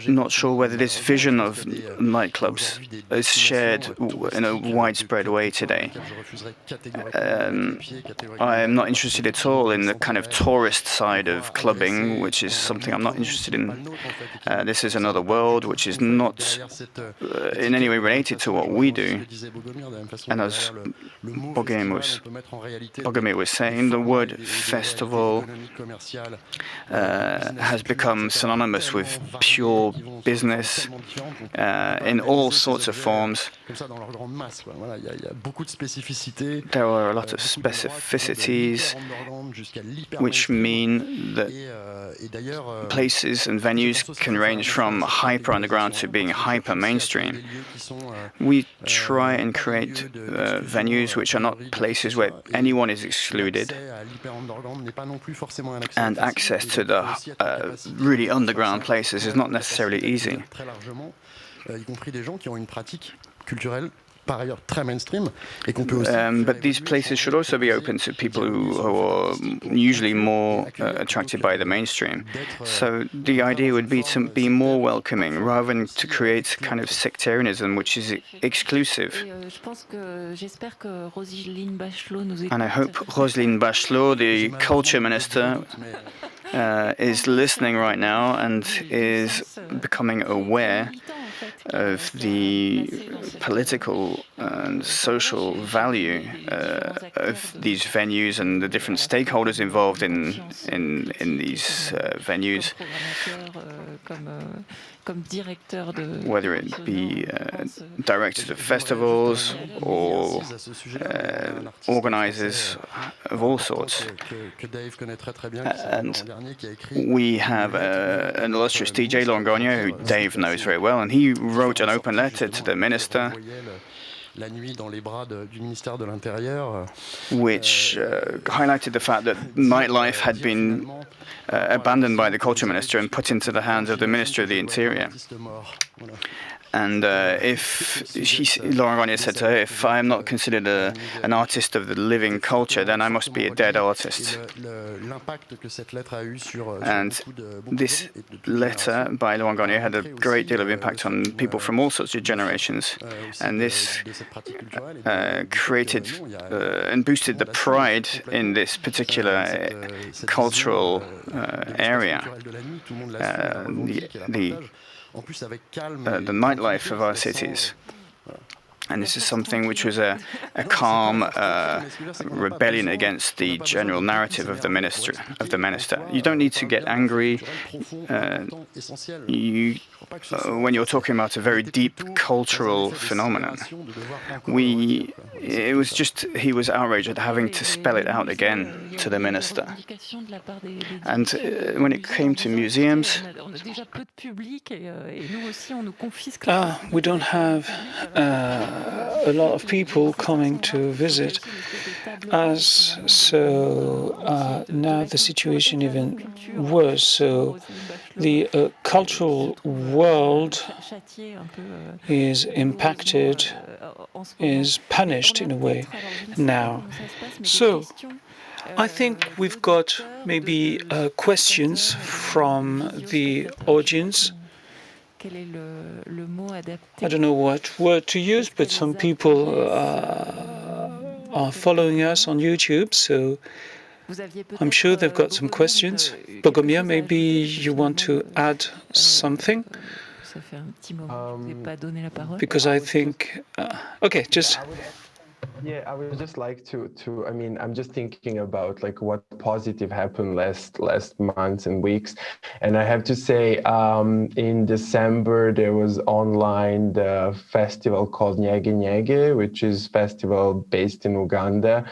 not sure whether this vision of nightclubs is shared in a widespread way today. I'm not interested at all in the kind of tourist side of clubbing, which is something I'm not interested in. This is another world which is not in any way related to what we do. And as Bogomir was saying, the word festival has become synonymous with pure business in all sorts of forms. There are a lot of specificities, which mean that places and venues can range from hyper underground to being hyper mainstream. We try and create venues which are not places where anyone is excluded, and access to the really underground places is not necessarily easy. But these places should also be open to people who are usually more attracted by the mainstream. So the idea would be to be more welcoming rather than to create kind of sectarianism which is exclusive. And I hope Roselyne Bachelot, the culture minister, is listening right now and is becoming aware of the political and social value of these venues and the different stakeholders involved in these venues, whether it be directors of festivals or organizers of all sorts. And we have an illustrious DJ, Laurent Garnier, who Dave knows very well, and he wrote an open letter to the minister which highlighted the fact that nightlife had been abandoned by the culture minister and put into the hands of the Minister of the Interior. And Laurent Garnier said to her, if I am not considered an artist of the living culture, then I must be a dead artist. And this letter by Laurent Garnier had a great deal of impact on people from all sorts of generations. And this created and boosted the pride in this particular cultural area. The nightlife of our cities. And this is something which was a calm rebellion against the general narrative of the minister. You don't need to get angry. When you're talking about a very deep cultural phenomenon, it was just he was outraged at having to spell it out again to the minister. And when it came to museums, we don't have a lot of people coming to visit us, so now the situation even worse. So the cultural world is impacted, is punished in a way now. So I think we've got maybe questions from the audience. I don't know what word to use, but some people are following us on YouTube, so I'm sure they've got some questions. Bogomir, maybe you want to add something? Because I think, okay, just... Yeah, I would just like to. I mean, I'm just thinking about like what positive happened last months and weeks, and I have to say, in December there was online the festival called Nyege Nyege, which is festival based in Uganda,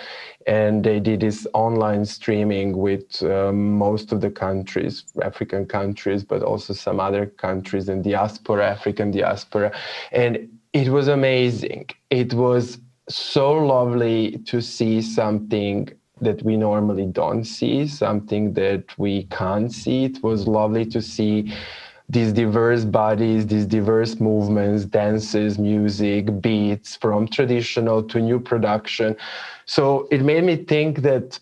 and they did this online streaming with most of the countries, African countries, but also some other countries in diaspora, African diaspora, and it was amazing. It was so lovely to see something that we normally don't see, something that we can't see. It was lovely to see these diverse bodies, these diverse movements, dances, music, beats, from traditional to new production. So it made me think that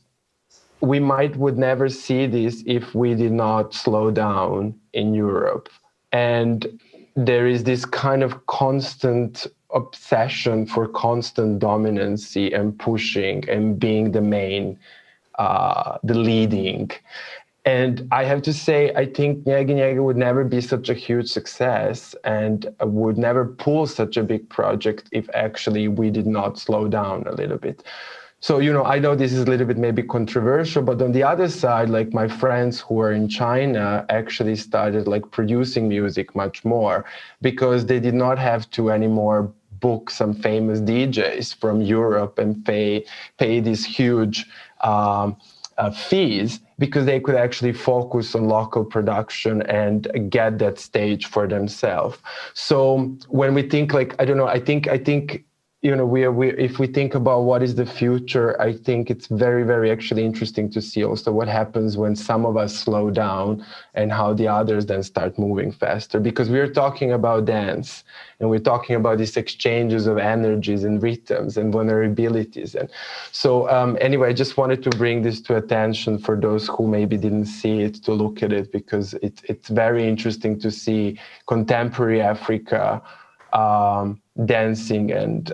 we would never see this if we did not slow down in Europe. And there is this kind of constant obsession for constant dominancy and pushing and being the main, the leading. And I have to say, I think Nyege Nyege would never be such a huge success and would never pull such a big project if actually we did not slow down a little bit. So, you know, I know this is a little bit maybe controversial, but on the other side, like my friends who are in China actually started like producing music much more because they did not have to anymore book some famous DJs from Europe and pay these huge fees, because they could actually focus on local production and get that stage for themselves. So when we think like, I don't know, I think you know, if we think about what is the future, I think it's very, very actually interesting to see also what happens when some of us slow down and how the others then start moving faster. Because we're talking about dance and we're talking about these exchanges of energies and rhythms and vulnerabilities. And so anyway, I just wanted to bring this to attention for those who maybe didn't see it, to look at it, because it's very interesting to see contemporary Africa dancing and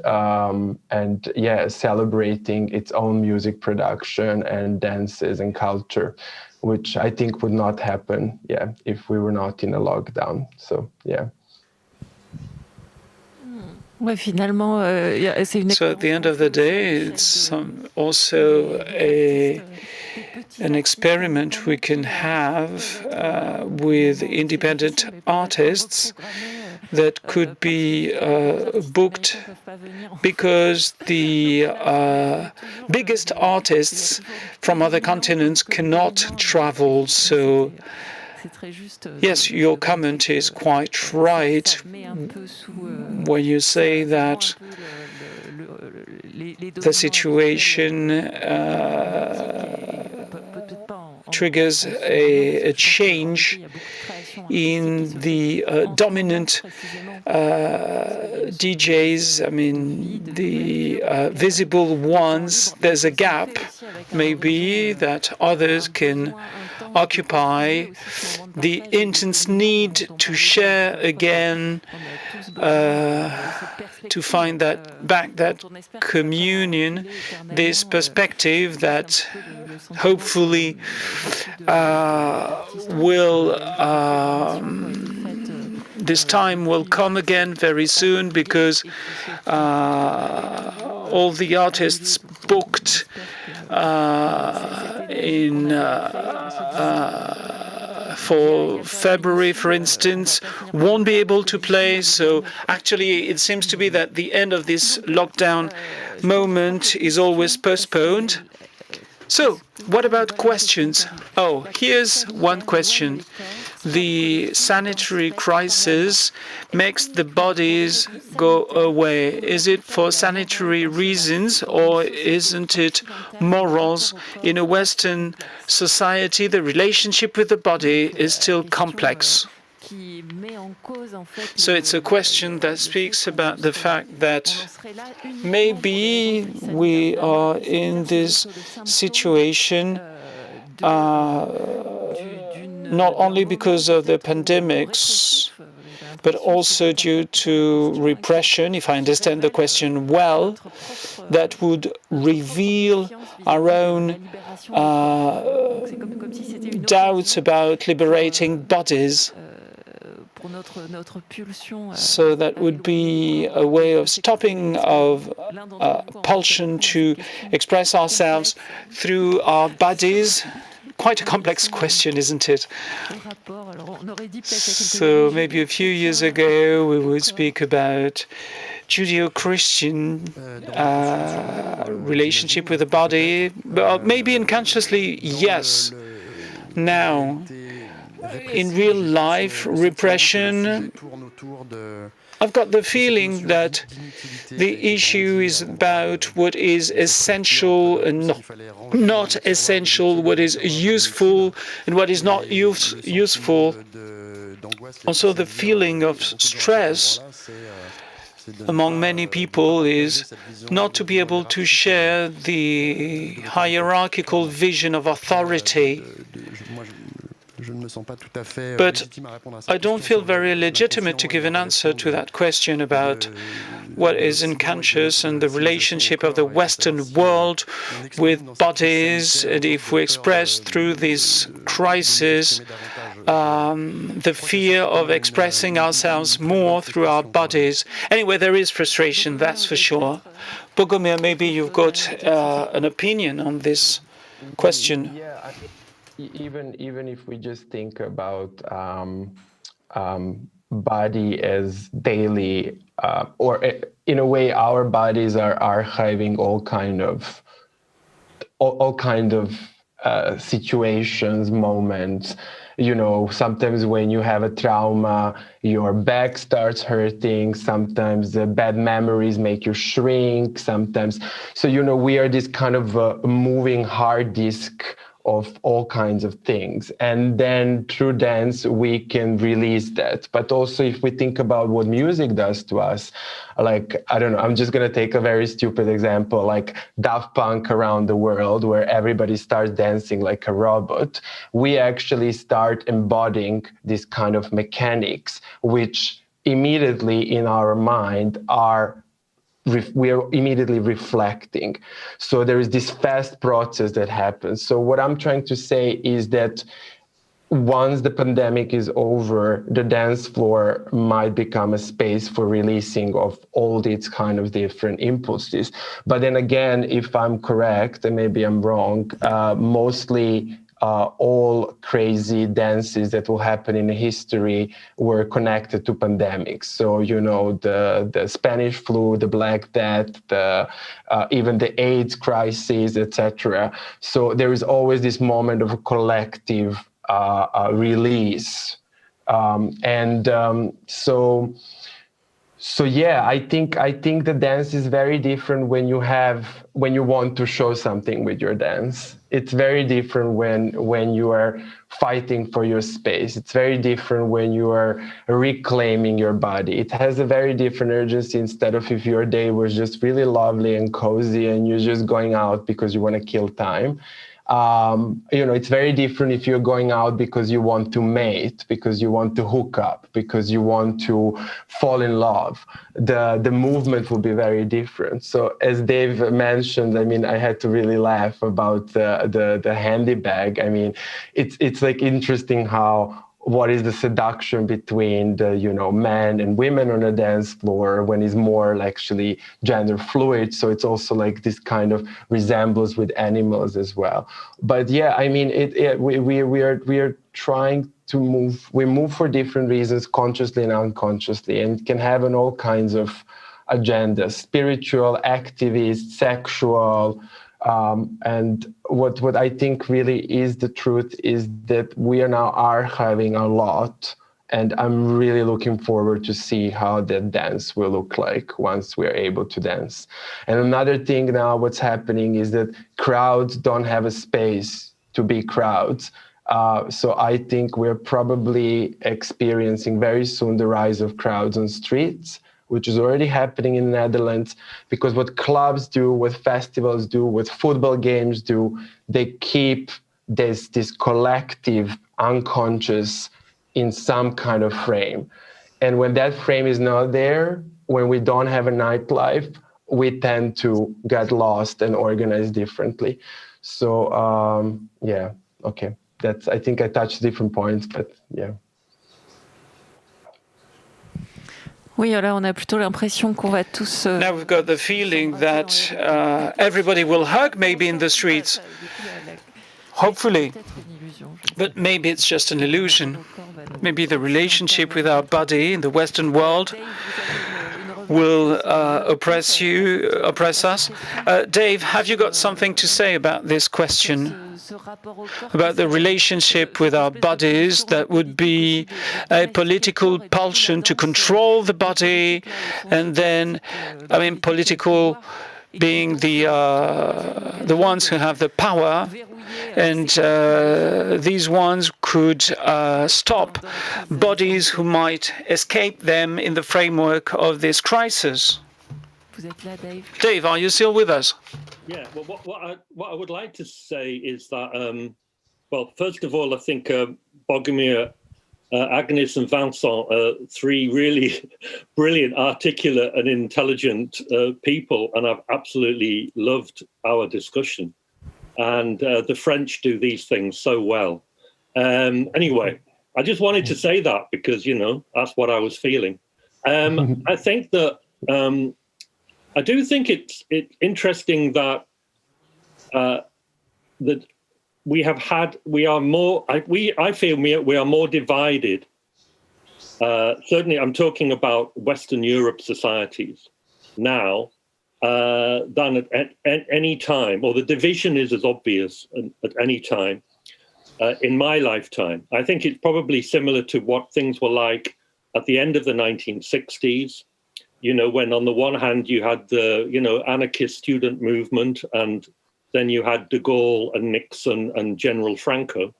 celebrating its own music production and dances and culture, which I think would not happen if we were not in a lockdown. So So at the end of the day, it's also an experiment we can have with independent artists that could be booked, because the biggest artists from other continents cannot travel. So yes, your comment is quite right when you say that the situation triggers a change in the dominant DJs. I mean, the visible ones. There's a gap, maybe, that others can occupy. The intense need to share again, to find that communion, this perspective that hopefully this time will come again very soon, because all the artists booked for February, for instance, won't be able to play. So actually, it seems to be that the end of this lockdown moment is always postponed. So, what about questions? Oh, here's one question. The sanitary crisis makes the bodies go away. Is it for sanitary reasons, or isn't it morals? In a Western society, the relationship with the body is still complex. So it's a question that speaks about the fact that maybe we are in this situation not only because of the pandemics, but also due to repression, if I understand the question well, that would reveal our own doubts about liberating bodies. So that would be a way of stopping of pulsion to express ourselves through our bodies. Quite a complex question, isn't it? So maybe a few years ago we would speak about Judeo-Christian relationship with the body. Well, maybe unconsciously, yes. Now, in real life, repression, I've got the feeling that the issue is about what is essential and not essential, what is useful and what is not useful. Also, the feeling of stress among many people is not to be able to share the hierarchical vision of authority. But I don't feel very legitimate to give an answer to that question about what is unconscious and the relationship of the Western world with bodies, and if we express through this crisis the fear of expressing ourselves more through our bodies. Anyway, there is frustration, that's for sure. Bogomir, maybe you've got an opinion on this question. Yeah, even if we just think about body as daily, or in a way, our bodies are archiving all kind of situations, moments. You know, sometimes when you have a trauma, your back starts hurting. Sometimes the bad memories make you shrink. Sometimes, so you know, we are this kind of moving hard disk of all kinds of things. And then through dance, we can release that. But also if we think about what music does to us, like, I don't know, I'm just going to take a very stupid example, like Daft Punk around the world, where everybody starts dancing like a robot. We actually start embodying this kind of mechanics, which immediately in our mind we are immediately reflecting. So there is this fast process that happens. So what I'm trying to say is that once the pandemic is over, the dance floor might become a space for releasing of all these kind of different impulses. But then again, if I'm correct, and maybe I'm wrong, mostly all crazy dances that will happen in history were connected to pandemics. So, you know, the Spanish flu, the Black Death, even the AIDS crisis, etc. So there is always this moment of a collective release. So yeah, I think the dance is very different when you want to show something with your dance. It's very different when you are fighting for your space. It's very different when you are reclaiming your body. It has a very different urgency instead of if your day was just really lovely and cozy and you're just going out because you want to kill time. You know, it's very different if you're going out because you want to mate, because you want to hook up, because you want to fall in love. The movement will be very different. So as Dave mentioned, I mean, I had to really laugh about the handy bag. I mean, it's like interesting how what is the seduction between the, you know, men and women on a dance floor when it's more actually gender fluid. So it's also like this kind of resemblance with animals as well. But yeah, I mean, we are trying to move. We move for different reasons, consciously and unconsciously, and it can have on all kinds of agendas: spiritual, activist, sexual. And what I think really is the truth is that we are now archiving a lot, and I'm really looking forward to see how that dance will look like once we're able to dance. And another thing now, what's happening is that crowds don't have a space to be crowds. So I think we're probably experiencing very soon the rise of crowds on streets, which is already happening in the Netherlands, because what clubs do, what festivals do, what football games do, they keep this collective unconscious in some kind of frame. And when that frame is not there, when we don't have a nightlife, we tend to get lost and organize differently. So, okay. I think I touched different points, but yeah. Oui, là, on a plutôt l'impression qu'on va tous. Now we've got the feeling that everybody will hug maybe in the streets. Hopefully. But maybe it's just an illusion. Maybe the relationship with our body in the Western world will oppress us. Dave, have you got something to say about this question? About the relationship with our bodies that would be a political pulsion to control the body, and then, political being the ones who have the power, and these ones could stop bodies who might escape them in the framework of this crisis. Dave, are you still with us? Yeah, well, what I would like to say is that, first of all, I think Bogomir, Agnes and Vincent are three really brilliant, articulate and intelligent people, and I've absolutely loved our discussion. And the French do these things so well. Anyway, I just wanted to say that because, that's what I was feeling. I think that I do think it's interesting that that we are more. I feel we are more divided. Certainly, I'm talking about Western Europe societies now than at any time, or the division is as obvious at any time in my lifetime. I think it's probably similar to what things were like at the end of the 1960s. When on the one hand you had the, anarchist student movement, and then you had de Gaulle and Nixon and General Franco.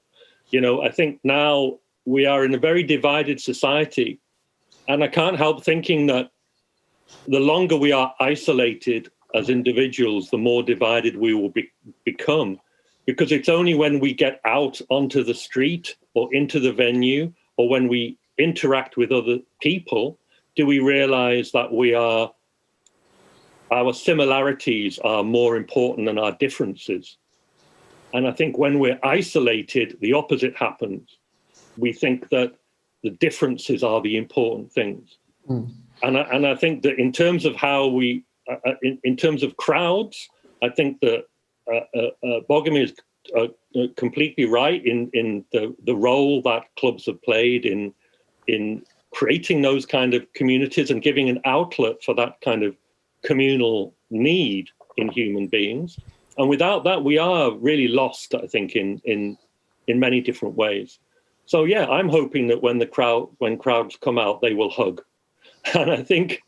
I think now we are in a very divided society. And I can't help thinking that the longer we are isolated as individuals, the more divided we will become. Because it's only when we get out onto the street or into the venue, or when we interact with other people, do we realize that our similarities are more important than our differences? And I think when we're isolated, the opposite happens. We think that the differences are the important things. And I think that in terms of how in terms of crowds, I think that Bogomir is completely right in the role that clubs have played in creating those kind of communities and giving an outlet for that kind of communal need in human beings. And without that, we are really lost, I think, in many different ways. So yeah, I'm hoping that when crowds come out, they will hug. And I think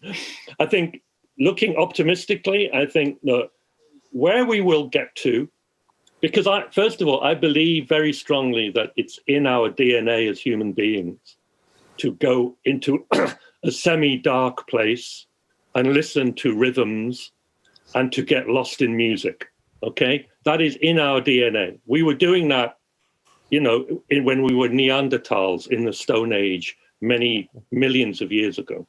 looking optimistically, I think that where we will get to, because first of all, I believe very strongly that it's in our DNA as human beings to go into a semi-dark place and listen to rhythms and to get lost in music, okay? That is in our DNA. We were doing that, when we were Neanderthals in the Stone Age many millions of years ago.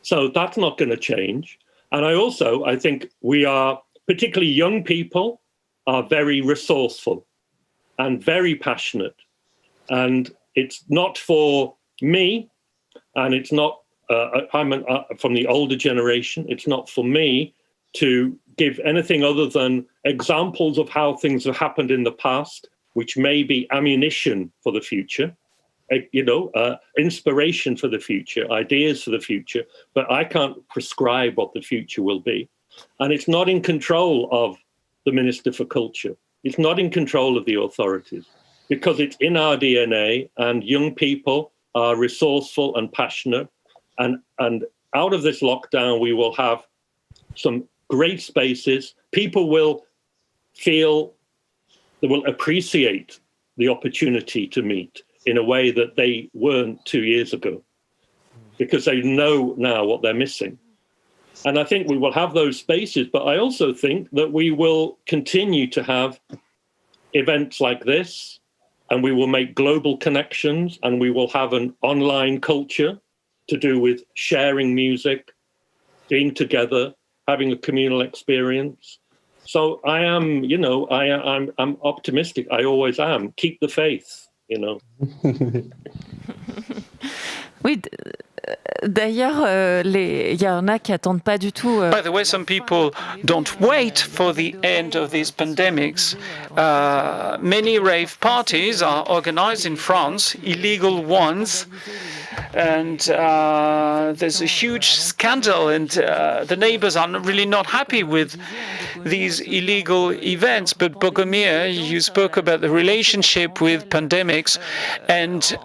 So that's not going to change. And I think we are, particularly young people, are very resourceful and very passionate. And it's not for me, and it's not, I'm from the older generation, it's not for me to give anything other than examples of how things have happened in the past, which may be ammunition for the future, inspiration for the future, ideas for the future, but I can't prescribe what the future will be. And it's not in control of the Minister for Culture. It's not in control of the authorities, because it's in our DNA, and young people are resourceful and passionate. And out of this lockdown, we will have some great spaces. People will feel, they will appreciate the opportunity to meet in a way that they weren't 2 years ago, because they know now what they're missing. And I think we will have those spaces, but I also think that we will continue to have events like this, and we will make global connections, and we will have an online culture to do with sharing music, being together, having a communal experience. So I am, I'm optimistic. I always am. Keep the faith, Oui, d'ailleurs, il y en a qui attendent pas du tout. By the way, some people don't wait for the end of these pandemics. Many rave parties are organized in France, illegal ones, and there's a huge scandal, and the neighbors are really not happy with these illegal events. But Bogomir, you spoke about the relationship with pandemics and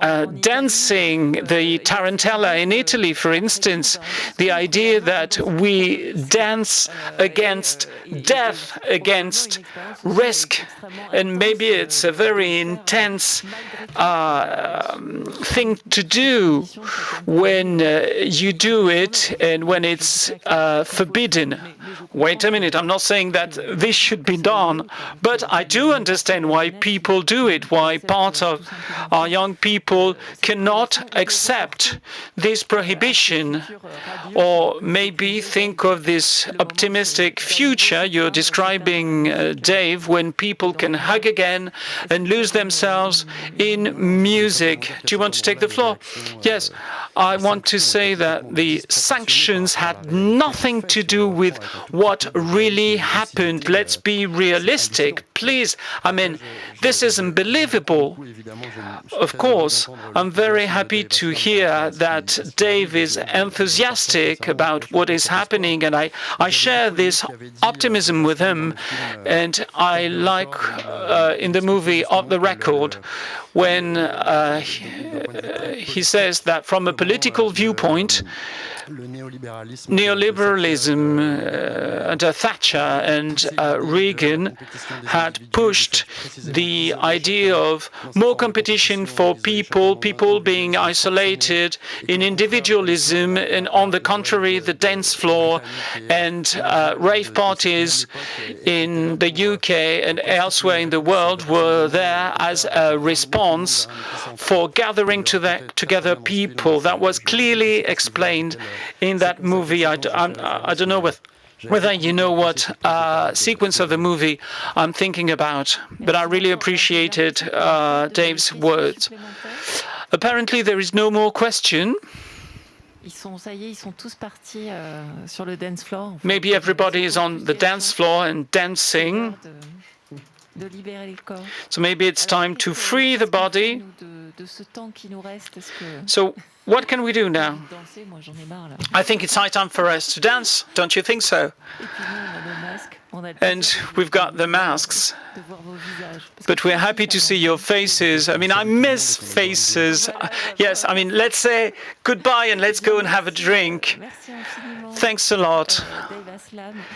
dancing, the tarantella in Italy, for instance, the idea that we dance against death, against risk, and maybe it's a very intense thing to do when you do it and when it's forbidden. Wait a minute, I'm not saying that this should be done, but I do understand why people do it, why part of our young people cannot accept this prohibition, or maybe think of this optimistic future you're describing, Dave, when people can hug again and lose themselves in music. Do you want to take the floor? Yes, I want to say that the sanctions had nothing to do with what really happened. Let's be realistic, please. I mean, this is unbelievable. Of course, I'm very happy to hear that Dave is enthusiastic about what is happening, and I share this optimism with him. And I like in the movie Off the Record when he says that from a political viewpoint, neoliberalism under Thatcher and Reagan had pushed the idea of more competition for people being isolated in individualism, and on the contrary, the dance floor and rave parties in the UK and elsewhere in the world were there as a response for gathering together people. That was clearly explained in that movie. I don't know whether you know what sequence of the movie I'm thinking about, but I really appreciated Dave's words. Apparently, there is no more question. Maybe everybody is on the dance floor and dancing. So maybe it's time to free the body. So what can we do now? I think it's high time for us to dance. Don't you think so? And we've got the masks, but we're happy to see your faces. I mean, I miss faces. Yes, I mean, let's say goodbye and let's go and have a drink. Thanks a lot.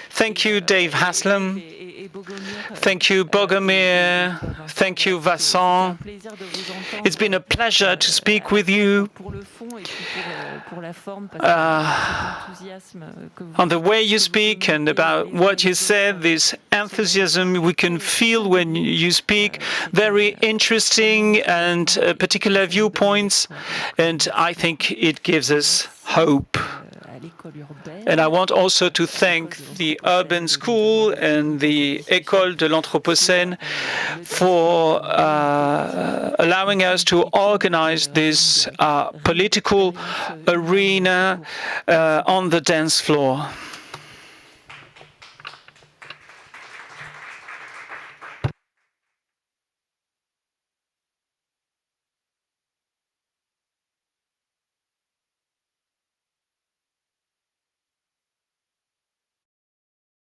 Thank you, Dave Haslam. Thank you, Bogomir. Thank you, Vincent. It's been a pleasure to speak with you on the way you speak and about what you said, this enthusiasm we can feel when you speak, very interesting and particular viewpoints, and I think it gives us hope. And I want also to thank the Urban School and the École de l'Anthropocène for allowing us to organize this political arena on the dance floor.